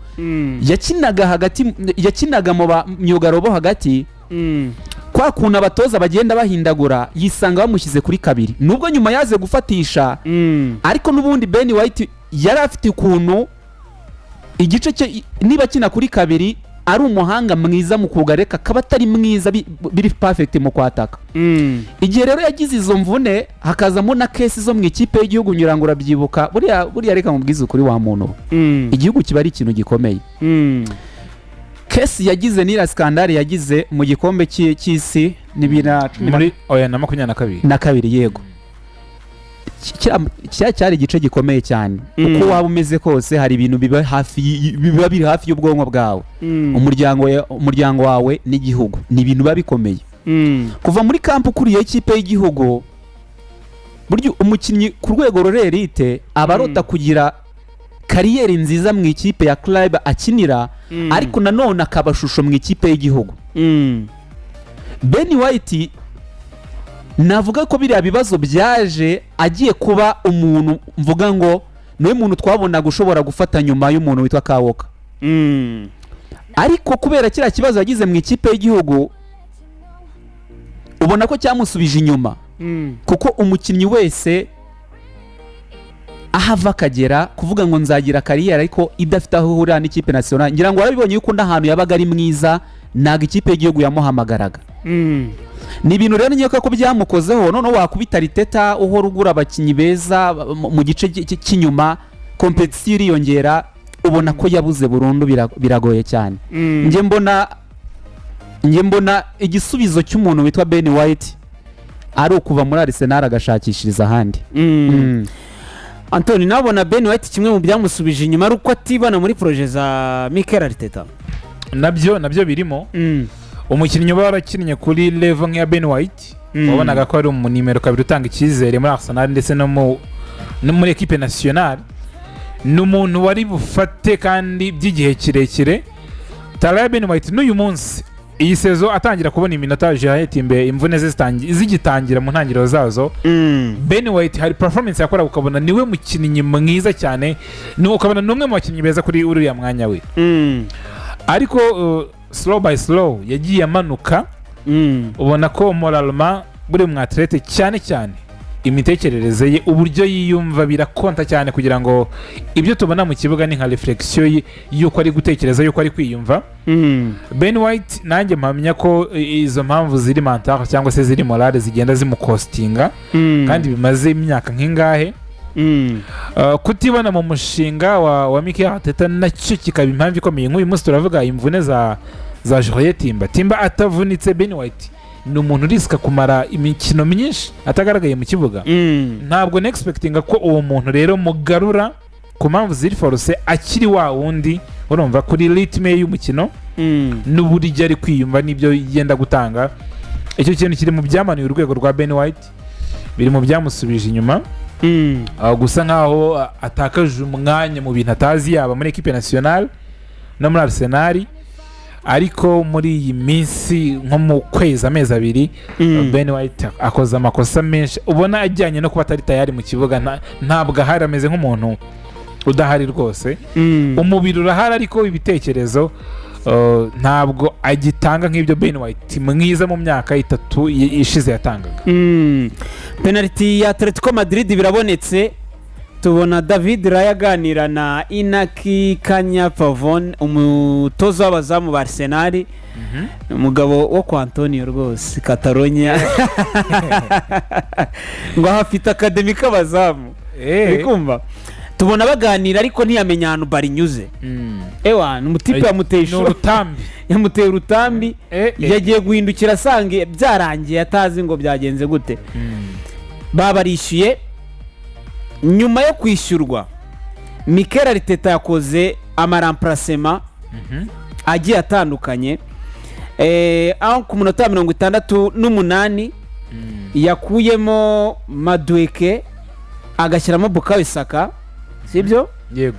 yakinaga hagati, yakinaga mu myugaro bo hagati, kwa kuntu abatoza bagenda bahindagura yisanga bamushyize kuri 2, nubwo nyuma yaze gufatisha ariko n'ubundi Ben White yari afite ukuntu igice cye niba kina kuri 2 ari umuhanga mwiza mu kugareka kaba atari mwiza biri perfect mu kwataka. Igihe rero yagize izo mvune hakazamo na case zo mu ikipe y'igihugu nyuranga urabyibuka, buriya reka mubwize ukuri wa muntu igihugu kiba ari ikintu gikomeye. Case yagize nira skandale yagize mu gikombe cy'isi n'ibina muri na 22 na 2 yego, cyari igice gikomeye cyane. Uko waba umeze kose hari ibintu biba biri hafi y'ubwonko bwawe. Umuryango wawe n'igihugu ni ibintu biba bikomeye. Kuva muri kampu kuriye ikipe y'igihugu, buryo umukinnyi ku rwego rorerite abarota kugira kariyeri nziza mu ikipe ya club akinira, ariko nanone akabashusho mu ikipe y'igihugu. Ben White navuga ko biriya bibazo byaje agiye kuba umuntu mvuga ngo niwe muntu twabonaga ushobora gufata nyuma y'umuntu witwa Kawoka. Ariko kubera kiriya kibazo yagize mu ikipe y'igihugu ubona ko cyamusubije inyuma, kuko umukinnyi wese ahava akagera kuvuga ngo nzagira kariyeri ariko idafite aho ihurira n'ikipe nationale, ngira ngo warabibonye yuko n'ahantu yabaga ari mwiza ntabwo ikipe y'igihugu yamuhamagaraga. Ni ibintu rero nyeka ko byamukozeho, none wakubita Riteta uhora ugura abakinnyi beza mu gice cy'inyuma, competition iriyongera, ubona ko yabuze burundu, biragoye cyane. Nge mbona igisubizo cy'umuntu witwa Ben White ari ukuva muri Arsenal agashakishiriza ahandi. Anthony, nabona Ben White kimwe mu byamusubije inyuma ari uko atibana muri projet za Mikel Arteta. Nabyo birimo. Umukinnyi uba warakinnye kuri level nk'iya Ben White wabonaga ko ari umunimero 2 utanga icyizere muri Arsenal ndetse no muri equipe nationale, n'umuntu wari bufate kandi by'igihe kirekire. Tara Ben White n'uyu munsi iyi sezo atangira kubona iminota Juliet imbe imvune zigitangira mu ntangiriro zazo. Ben White hari performance yakora ukabona niwe mukinnyi mwiza cyane, ukabona n'umwe mu bakinnyi beza kuri uriya mwanya we. Ariko slow by slow yagiye amanuka, ubona ko moralement buri mwatlete cyane imitekerereze ye, uburyo yiyumva birakonta cyane kugira ngo ibyo tubona mu kibuga ni nka reflexion yuko ari gutekereza, yuko ari kwiyumva. Ben White nanjye mpamya ko izo mpamvu ziri mental cyangwa se ziri morale zigenda zimukostinga, kandi bimaze imyaka nk'ingahe. Kutibona mu mushinga wa Mikel Arteta nacyo kikaba impamvu ikomeye. Nk'uyu munsi turavuga imvune za Juliet Timba atavunitse, Ben White ni umuntu risika kumara imikino myinshi atagaragaye mu kibuga. Ntabwo nexpectinga ko uwo muntu rero mugarura ku mpamvu ziri force akiri wa wundi, urumva kuri ritme y'umukino n'uburyo ari kwiyumva n'ibyo yenda gutanga. Icyo kintu kiri mu byamanuye urwego rwa Ben White, biri mu byamusubije inyuma. Gusa nkaho atakaje umwanya mu bintu atazi, yaba muri equipe nationale no muri Arsenal. Ariko muri iyi minsi nko mu kwezi amezi 2 Ben White akoze amakosa menshi, ubona ajyanye no kuba atari tayari mu kibuga. Ntabwo ahari, ameze nk'umuntu udahari rwose. Umubiri urahari ariko ibitekerezo ntabwo agitanga nk'ibyo Ben White mwiza mu myaka 3 ishize yatangaga. Penalty ya Atletico Madrid birabonetse, tubona David Raya aganira na Inaki Kanya Pavon umutoza w'abazamu ba Arsenal umugabo wo kwa Antonio rwose Catalonia ngo hafite academy k'abazamu bikumva tubona baganira ariko ntiyamenya ahantu barinyuze ewa umutipe yamuteye urutambi yagiye guhindukira asange byarangiye atazi ngo byagenze gute babarishyuye nyuma yo kwishyurwa Mikel Arteta yakoze amaramplacement agiye atandukanye aho ku munota wa 68 yakuyemo Madueke agashyiramo Bukayo Saka sibyo yego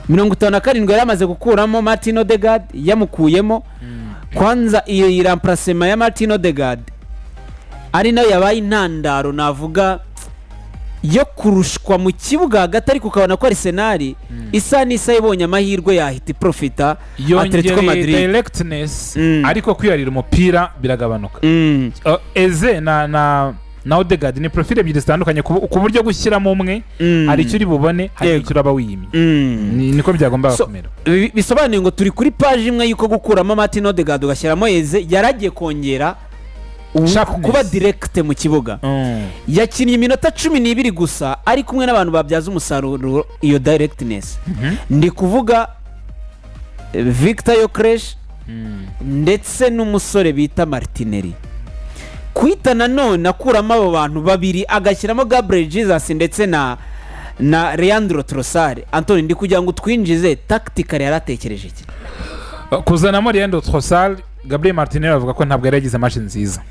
57 yari amaze gukuramo Martin Odegaard yamukuyemo kwanza iyo iramplacement ya Martin Odegaard ari nayo yabaye intandaro navuga yo kurushwa mu kibuga hagati ariko ukabona ko Arsenal isa n'isa ibonye amahirwe yahita profita Atletico Madrid directness ariko kwiyarira umupira biragabanuka Eze na Odegaard ni profile ebyiri zitandukanye ku buryo gushyiramo umwe hari icyo uri bubone hari icyo uraba wiyimye niko byagomba kumera bisobanuye ngo turi kuri page imwe yuko gukuramo Martin Odegaard ugashyiramo Eze yaragiye kongera kuba direct mu kibuga yakinnye iminota 12 gusa ari kumwe n'abantu babyaza umusaruro iyo directness ndi kuvuga Victor Yokresh ndetse n'umusore bita Martinelli kwita nanone akuramo abo bantu babiri agashyiramo Gabriel Jesus ndetse na Leandro Trossard Anthony ndi kugira ngo twinjize tactically yaratekereje iki kuzanamo Leandro Trossard Gabriel Martinelli avuga ko ntabwo yaragize match nziza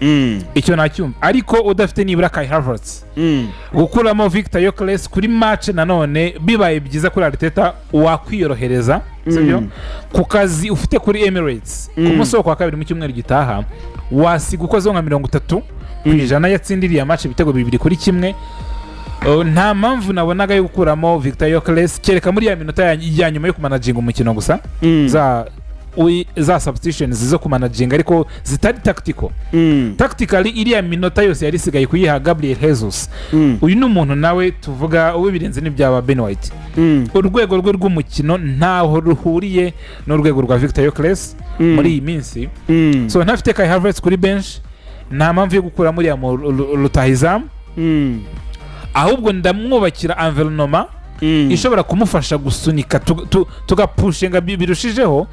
icyo nacyumva ariko udafite nibura Kai Havertz gukuramo Victor Yokres kuri match nanone bibaye byiza kuri Arteta wakwiyorohereza sibyo ku kazi ufite kuri Emirates ku munsi wa kabiri mu cyumweru gitaha wasiga ukoze nka 30% yatsindiriye match ibitego 2-1 nta mpamvu nabonaga yo gukuramo Victor Yokres kereka muri ya minota ya nyuma yo kumanaginga umukino gusa za substitutions zo kumanaginga ariko zitari tactical tactically iriya minota yose yari sigaye kuyiha Gabriel Jesus uyu ni umuntu nawe tuvuga ubirenze n'ibyaba Ben White urwego rwe rw'umukino ntaho ruhuriye n'urwego rwa Victor Yokres muri iyi minsi so ntafite Kai Havertz kuri bench nta mpamvu yo gukura muri ya rutahizamu ahubwo ndamwubakira environnement ishobora kumufasha gusunika tugapushinga birushijeho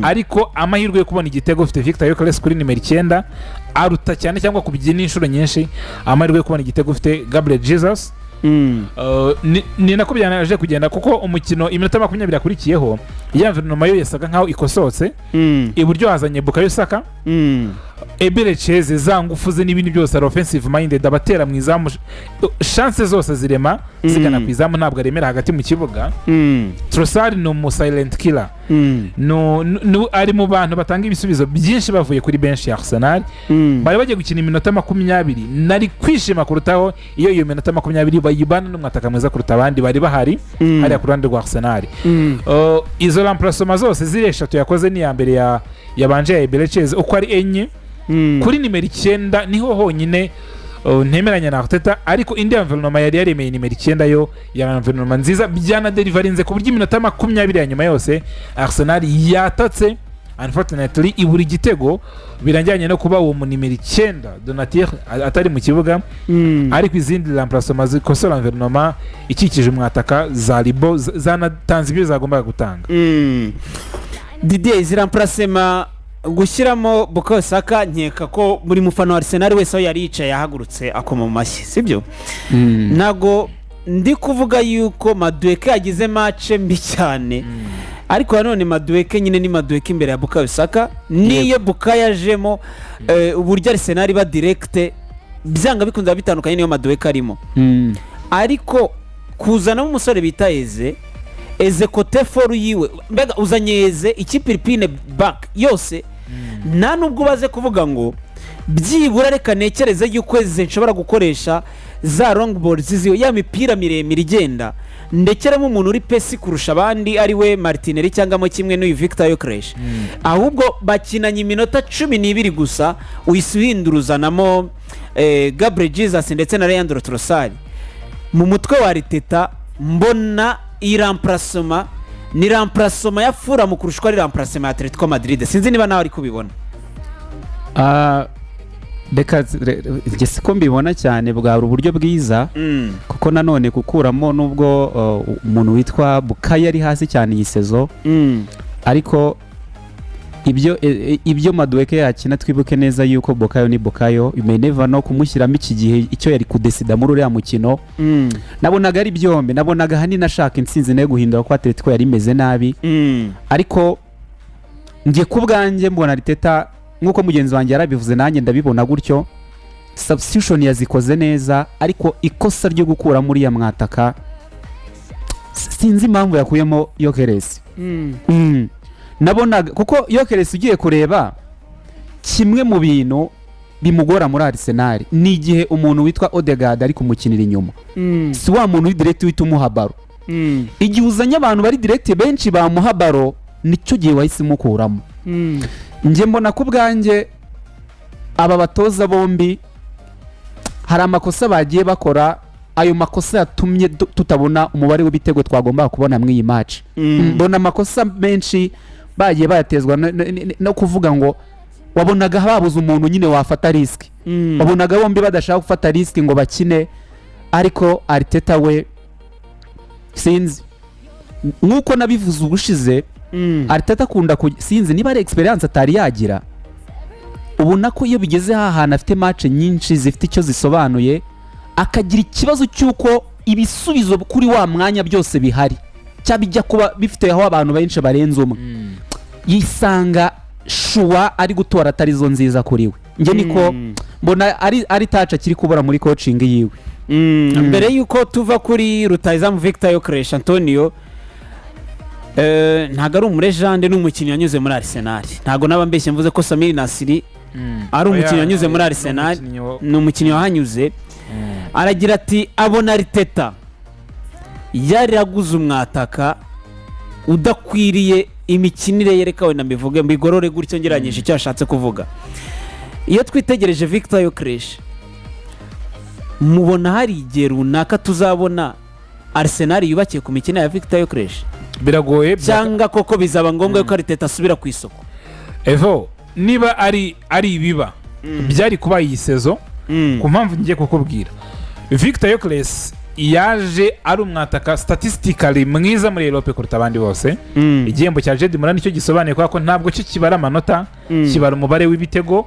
ariko amahirwe yo kubona igitego ufite Victor Yokres kuri nimero 9 aruta cyane cyangwa kubigira inshuro nyinshi amahirwe yo kubona igitego ufite Gabriel Jesus ni nako byanaje kugenda kuko umukino iminota 20 akurikiyeho environnement yo yasaga nkaho ikosotse iburyo hazanye Bukayo Saka Eberechez za ngufu ze n'ibindi byose offensive minded abatera mu izamu chance zose zirema zigana ku izamu ntabwo aremera hagati mu kibuga Trossard no mu silent killer no ari mu bantu batanga ibisubizo byinshi bavuye kuri bench ya Arsenal bari bagiye gukina iminota 20 nari kwishima kurutaho iyo minota 20 bayibana n'umwataka mwiza kuruta abandi bari bahari hari ku ruhande rwa Arsenal izo remplacement zose zireshatu yakoze ni ya mbere yabanje ya Eberechez uko ari enye kuri nimero 9 niho honyine ntemeranya na Arteta ariko indi environnement yari yaremeye nimero 9 yo ya environnement nziza byana deliveryinze ku buryo iminota 20 ya nyuma yose Arsenal yatatse unfortunately iburi gitego biranjyanye no kuba uwo nimero 9 Donatir atari mu kibuga ariko izindi remplacement zikosora environnement ikikije umwataka za Libo zanatanze ibyo zagombaga gutanga Didier izi remplacement gushyiramo Bukayo Saka nkeka ko buri mufano wa Arsenal wese aho yari yicaye yahagurutse akoma mu mashyi sibyo nago ndi kuvuga yuko Madueke yagize match mbi cyane ariko nanone Madueke nyine ni Madueke imbere ya Bukayo Saka niyo Bukayo yajemo uburyo Arsenal ba direct byanga bikunze bitandukanye niyo Madueke arimo ariko kuzana umusore bita Eze kote for yiwe mbega uzanye Eze ikipiripine back yose nta nubwo baze kuvuga ngo byibura reka nekereze yuko Eze nshobora gukoresha za long balls ziyo ya mipira miremire igenda ndekeremo umuntu uri pesi kurusha abandi ari we Martinelli cyangwa mo kimwe n'uyu Victor Yokresh ahubwo bakinanye iminota 12 gusa uyisuhinduruzanamo Gabriel Jesus ndetse na Leandro Trossard mu mutwe wa Arteta mbona iyi remplacement ni remplacement ya Fulham kurusha uko ari remplacement ya Atletico Madrid. Sinzi niba nawe ari kubibona. reka njye siko mbibona cyane bwari uburyo bwiza kuko nanone gukuramo nubwo umuntu witwa Bukayo ari hasi cyane iyi sezo ariko ibyo Madueke yakina twibuke neza yuko Bukayo ni Bukayo imeneva no kumushyiramo iki gihe icyo yari kudesida muri uriya mukino nabonaga ari byombe nabonaga hanini ashaka intsinzi nayo guhindura ko Atletico yari imeze nabi ariko ngiye ku bwanjye mbona Arteta nkuko mugenzi wanjye yarabivuze nanjye ndabibona gutyo substitution yazikoze neza ariko ikosa ryo gukura muri ya mwataka sinzi impamvu yakuyemo Gyökeres nabonaga kuko Gyökeres ugiye kureba kimwe mu bintu bimugora muri Arsenal ni igihe umuntu witwa Odegaard ari kumukinira inyuma si wa muntu direct wita umuha baro igihe uzanye abantu bari direct benshi bamuha baro nicyo gihe wahise mukuramo njye mbona ku bwanjye aba batoza bombi hari amakosa bagiye bakora ayo makosa yatumye tutabona umubare w'ibitego twagomba kubona muri iyi match mbona amakosa menshi bagiye bayatezwa no kuvuga ngo wabonaga babuze umuntu nyine wafata risk wabonaga bombi badashaka gufata risk ngo bakine ariko Arteta we sinzi nkuko nabivuze ubushize Arteta akunda sinzi niba ari experience atari yagira ubona ko iyo bigeze ahantu afite match nyinshi zifite icyo zisobanuye akagira ikibazo cy'uko ibisubizo kuri wa mwanya byose bihari cyabijya kuba bifite aho abantu benshi barenze umwe yisanga shuwa ari gutora atari zo nziza kuri we nge niko mbona ari touch akiri kubura muri coaching yiwe mbere yuko tuva kuri rutahizamu Victor Gyökeres Antonio ntago ari umurejande n'umukinnyi wanyuze muri Arsenal ntago naba mbeshye mvuze ko Samir Nasri ari umukinnyi wanyuze muri Arsenal ni umukinnyi wahanyuze aragira ati abona Arteta yaraguze umwataka udakwiriye imikinire yerekawe na mbivuge mbigorore gutyo ngeranyije icyo ashatse kuvuga iyo twitegereje Victor Gyökeres mubona hari igihe runaka tuzabona Arsenal yubakiye ku mikino ya Victor Gyökeres biragoye cyangwa koko bizaba ngombwa ko Arteta asubira ku isoko evo niba ari ibiba byari kuba iyi sezo ku mpamvu ngiye kukubwira Victor Gyökeres yaje ari umwataka statistically mwiza muri Europe kuruta abandi bose igihembo cya Jed Murani cyo gisobanuye ko ntabwo cyo kibara amanota kibara umubare w'ibitego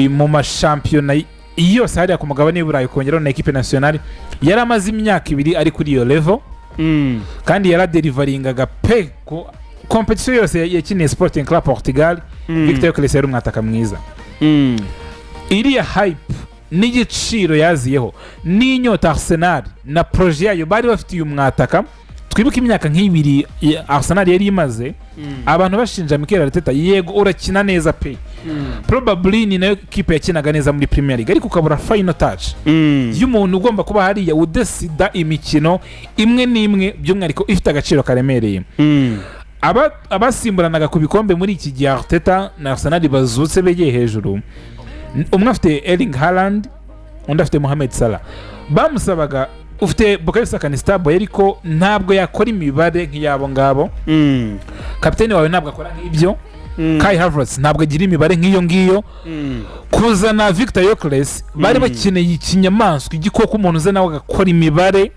mu mashampiyona yose hariya ku mugabane w'Uburayi kongeraho na equipe nationale yari amaze imyaka 2 ari kuri iyo level kandi yaraderivaringaga pe ku competition yose yakiniye Sporting Club Portugal Victor Gyökeres yari umwataka mwiza iriya hype n'igiciro yaziyeho n'inyota Arsenal na projet yayo bari bafitiye umwataka twibuka imyaka nk'ibiri Arsenal yari imaze abantu bashinja Mikel Arteta yego urakina neza pe probably ni nayo kipe yakinaga neza muri Premier League ariko ukabura final touch y'umuntu ugomba kuba hariya udesida imikino imwe n'imwe by'umwihariko ifite agaciro karemereye abasimburanaga ku bikombe muri iki gihe Arteta na Arsenal bazutse begeye hejuru umwe afite Erling Haaland undi afite Mohamed Salah bamusabaga ufite Bukayo Saka ni star boy ariko ntabwo yakora imibare nk'iyabo ngabo kapiteni wawe ntabwo akora nk'ibyo Kai Havertz ntabwo agira imibare nk'iyo ngiyo kuzana Victor Gyökeres bari bakeneye ikinyamaswa igikoko umuntu uze nawe agakora imibare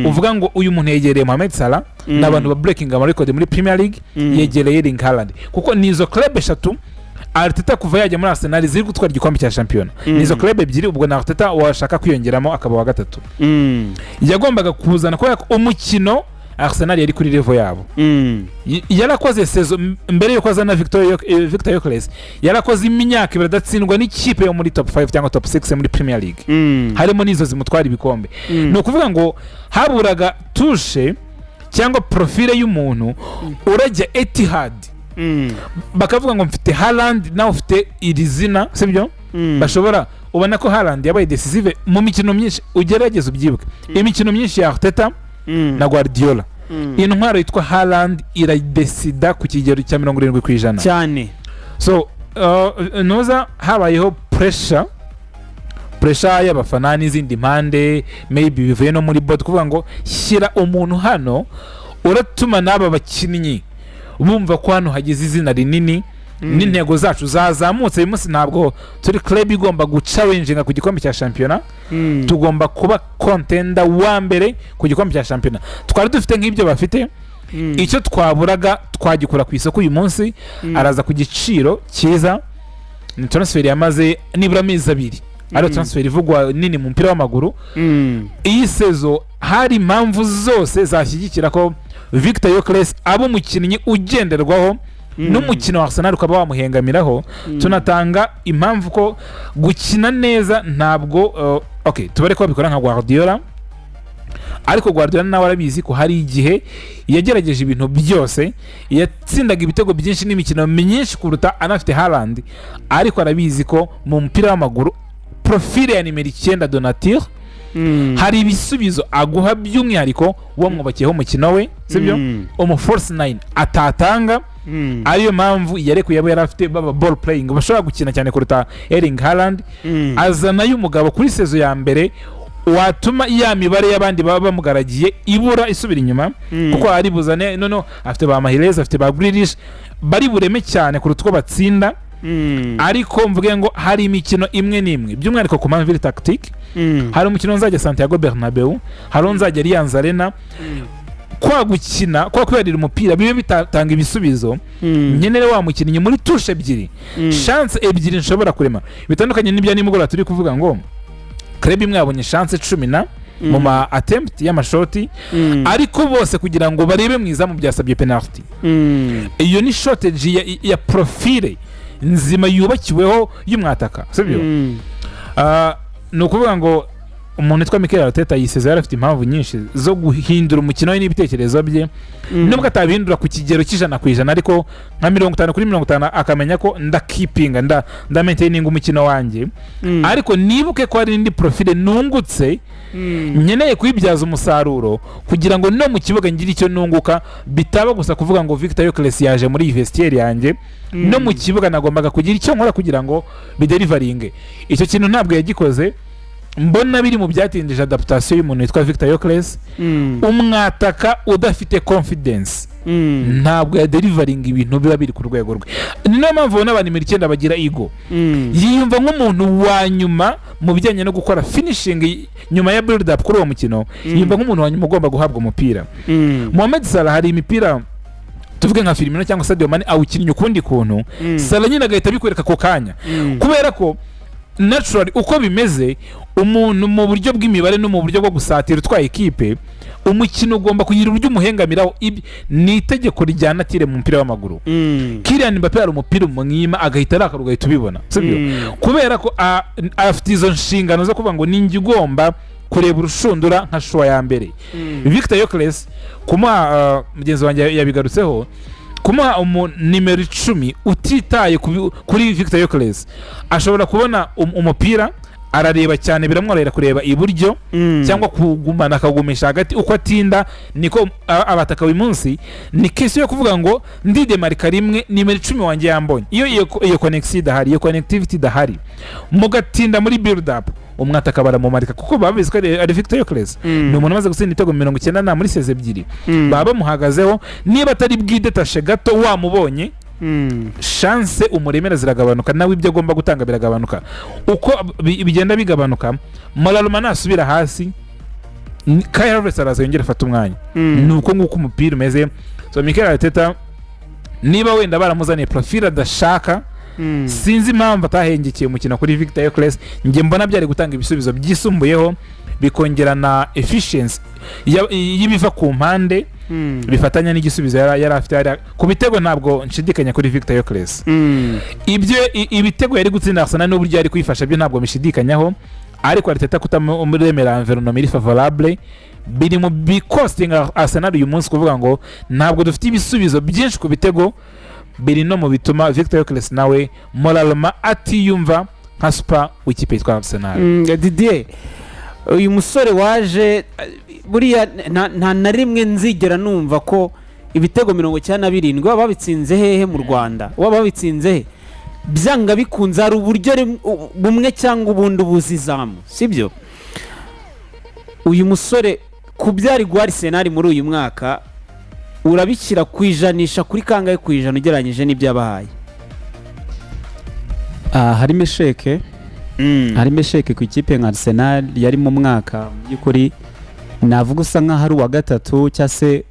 uvuga ngo uyu muntu yegereye Mohamed Salah n'abantu ba breaking ama record muri Premier League yegereye Erling Haaland kuko nizo club eshatu Arteta kuva yajya muri Arsenal ziri gutwara igikombe cya champion nizo club ebyiri ubwo na Arteta washaka kwiyongeramo akaba wa gatatu yagombaga kuzana ko umukino Arsenal yari kuri level yabo yarakoze saison mbere yo kwazana Victor Gyökeres yarakoze imyaka ibadatsindwa n'ikipe yo muri top 5 cyangwa top 6 muri Premier League harimo nizo zimutwara ibikombe no kuvuga ngo haburaga touche cyangwa profile y'umuntu urajya Etihad bakavuga ngo mfite Haaland nawe ufite iri zina sibyo bashobora ubona ko Haaland yabaye decisive mu mikino myinshi ugerageza ubyibuke imikino myinshi ya Arteta na Guardiola intwaro yitwa Haaland iradesida ku kigero cya 70% cyane so noza habayeho pressure pressure y'abafana n'izindi mpande maybe bivuye no muri board kuvuga ngo shyira umuntu hano uratuma n'aba bakinnyi bumva ko hano hagize izina rinini n'intego zacu zazamutse uyu munsi. Ntabwo turi club igomba gucalenginga ku gikombe cya shampiyona, tugomba kuba contender wa mbere ku gikombe cya shampiyona. Twari dufite nk'ibyo bafite, icyo twaburaga twagikura ku isoko uyu munsi. Araza ku giciro cyiza, ni transfer yamaze nibura amezi 2, ariyo transfer ivugwa nini mu mupira w'amaguru. Iyi sezo hari impamvu zose zashyigikira ko Victor Gyökeres abo umukinnyi ugenderwaho n'umukino wa Arsenal ukaba wamuhengamiraho. Tunatanga impamvu ko gukina neza ntabwo okay, tubare ko babikora nka Guardiola, ariko Guardiola nawe arabizi ko hari igihe yagerageje ibintu byose, yatsindaga ibitego byinshi n'imikino myinshi kuruta anafite Haaland, ariko arabizi ko mu mupira w'amaguru profile ya nimero 9 Donatir hari ibisubizo aguha by'umwihariko wo mwubakiyeho umukino we, sibyo umu force 9 atatanga. Ariyo mpamvu yarekuye yabo yarafite baba ball playing bashobora gukina cyane kuruta Erling Haaland. Azana y'umugabo kuri sezo ya mbere watuma ya mibare y'abandi baba bamugaragiye ibura isubira inyuma, kuko ari buzane no afite ba Mahrez, afite ba Grealish, bari bureme cyane kuruta uko batsinda. Ariko mvuge ngo hari imikino imwe n'imwe by'umwihariko ku mpamvu tactique. Hari umukino nzajya Santiago Bernabeu, hari nzajya Allianz Arena. Kwa gukina kwa kwirira umupira bibe bitanga ibisubizo, nyenere wa mukinnyi muri touche ebyiri, chance ebyiri nshobora kurema. Bitandukanye n'ibya nimugora turi kuvuga ngo club imwe yabonye chance 10 mu ma attempt y'amashoti, ariko bose kugira ngo barebe mwiza mu byasabye penalty. Iyo ni shortage ya profile nzima yubakiweho y'umwataka, sibyo? No kuvuga ngo umuntu witwa Mikel Arteta yiseze yarafite impamvu nyinshi zo guhindura umukino we n'ibitekerezo bye, nubwo atabihindura ku kigero cy'100%, ariko nka 50-50 akamenya ko ndakipinga nda maintaining umukino wanjye. Ariko nibuke ko hari indi profile nungutse nyeneye kwibyaza umusaruro kugira ngo no mu kibuga ngira icyo nunguka, bitaba gusa kuvuga ngo Victor Gyökeres yaje muri vestiaire yanjye. No mu kibuga nagombaga kugira icyo nkora kugira ngo bidelivaringe. Icyo kintu ntabwo yagikoze. Mbona biri mu byatindije adaptation y'umuntu witwa Victor Gyökeres. Umwataka udafite confidence ntabwo ya delivering ibintu biba biri ku rwego rwe. Niyo mpamvu ubona abantu 9 bagira ego, yiyumva nk'umuntu wa nyuma mu bijyanye no gukora finishing nyuma ya build up kuri uwo mukino. Yiyumva nk'umuntu wa nyuma ugomba guhabwa umupira. Mohamed Salah hari imipira tuvuge nka Firmino cyangwa Sadio Mane awukinnye ukundi kuntu, Salah nyine agahita bikwereka ko kanya, kubera ko naturally uko bimeze umuntu mu buryo bw'imibare no mu buryo bwo gusatira utwaye equipe, umukino ugomba kugira uburyo umuhengamiraho. Ni itegeko rijyana tire mu mupira w'amaguru. Kylian Mbappé ari umupira umwima agahita araka ugahita ubibona, sibyo? Kubera ko afite izo nshingano zo kuvuga ngo ninjye ugomba kureba urushundura nka showa ya mbere. Victor Gyökeres kumuha mugenzi wanjye yabigarutseho, kumuha nimero 10 utitaye kuri Victor Gyökeres ashobora kubona umupira arareba cyane, biramworohera kureba iburyo cyangwa kugumana akagumisha hagati. Uko atinda niko abataka uyu munsi ni kesi yo kuvuga ngo ndidemarika rimwe nimero 10 wanjye yambonye. Iyo connection idahari, iyo connectivity idahari, mugatinda muri build up, umwataka baramumarika kuko babizi ko ari Victor Gyökeres ni umuntu umaze gutsinda ibitego 90 muri seze ebyiri. Baba muhagazeho, niba atari bwidetashe gato wamubonye, chance umuremera ziragabanuka, nawe ibyo agomba gutanga biragabanuka. Uko bigenda bigabanuka, moraloma nasubira hasi, Kai Havertz araza yongera afata umwanya. Nuko nguko umupira umeze. So Mikel Arteta niba wenda baramuzaniye profile adashaka, sinzi impamvu atahengekeye umukino kuri Victor Gyökeres. Nge mbona byari gutanga ibisubizo byisumbuyeho, bikongerana efficiency y'ibiva ku mpande, bifatanya n'igisubizo yari afite ku bitego. Ntabwo nshidikanya kuri Victor Gyökeres. Ibitego yari gutsinda Arsenal n'uburyo yari kwifasha byo ntabwo mishidikanyaho, ariko Arteta kutamuremera environnement iri favorable biri mu bicosting Arsenal uyu munsi, kuvuga ngo ntabwo dufite ibisubizo byinshi ku bitego, biri no mu bituma Victor Gyökeres nawe moralema atiyumva nka super w'ikipe yitwa Arsenal. Didier, uyu musore waje buriya nta na rimwe nzigera numva ko ibitego 97 waba babitsinze hehe mu Rwanda, waba babitsinze he? byanga bikunze hari uburyo bumwe cyangwa ubundi buzizamu sibyo uyu musore ku byari guha Arsenal muri uyu mwaka urabishyira ku ijanisha kuri kangahe ku ijana ugereranyije n'ibyo yabahaye? harimo esheke ku ikipe nka Arsenal yari mu mwaka by'ukuri navuga usa nk'aho ari uwa gatatu cyangwa se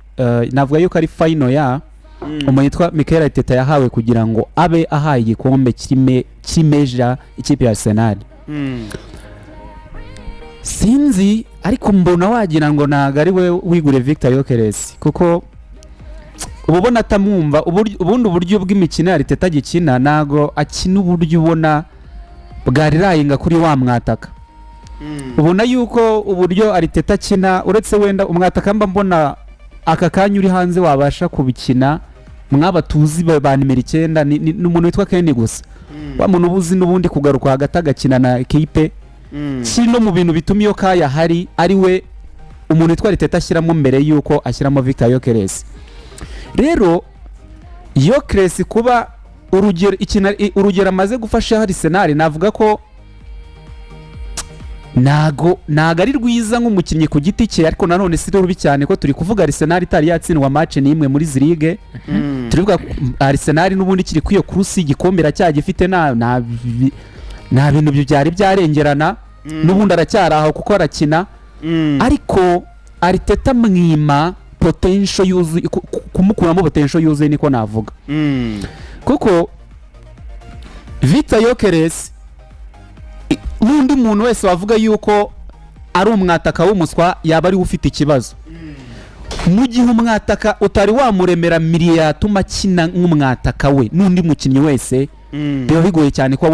navuga yuko ari final ya umuntu yitwa Mikel Arteta yahawe kugira ngo abe ahaye igikombe kimeja ikipe ya Arsenal. Sinzi ariko mbona wagira ngo ntago ari we wigure Victor Gyökeres kuko ubona atamwumva ubundi uburyo bw'imikino ya Arteta gikina nago akina uburyo ubona bwari rayinga kuri wa mwataka. Ubona yuko uburyo Arteta akina uretse wenda umwataka mba mbona aka kanya uri hanze wabasha kubikina mwaba tuzi ba nimero 9 n'umuntu witwa Kenny gusa wa muntu ubuzi n'ubundi kugaruka hagati agakina na equipe kino mu bintu bituma iyo kaya hari ari we umuntu witwa Arteta ashyiramo mbere yuko ashyiramo Victor Gyökeres. Rero Gyökeres kuba urugero amaze gufasha Arsenal navuga ko nago ari rwiza nk'umukinnyi ku giti cye ariko nanone si rubi cyane ko turi kuvuga Arsenal itari yatsindwa match n'imwe muri Ligue turivuga Arsenal n'ubundi kiri kwiyo kurusi igikombera cyagifite nta bintu byari byarengerana n'ubundi aracyaraho kuko arakina ariko Arteta mwima potential yuzuye kumukuramo potential yuzuye niko navuga kuko Victor Gyökeres n'undi muntu wese wavuga yuko ari umwataka w'umuswa yaba ari ufite ikibazo mu gihe umwataka utari wamuremera miliya yatuma akina nk'umwataka we n'undi mukinnyi wese biba bigoye cyane ko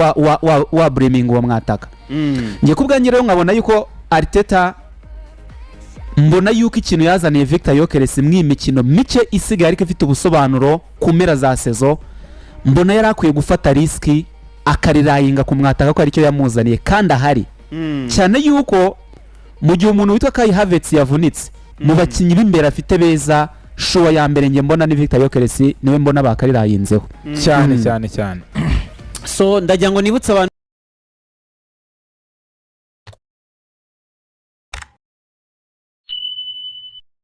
wa blaming uwo mwataka. Ngiye kubwanjye rero nkabona yuko Arteta mbona yuko ikintu yazaniye Victor Gyökeres mw'imikino mike isigaye ariko ifite ubusobanuro ku mpera za sezo mbona yari akwiye gufata riski akarirayinga ku mwataka ko aricyo yamuzaniye kandi ahari cyane yuko mu gihe umuntu witwa Kai Havertz yavunitse mu bakinnyi b'imbere afite beza showa ya mbere nge mbona ni Victor Gyökeres niwe mbona bakarirayinzeho cyane. so ndagira ngo nibutse abantu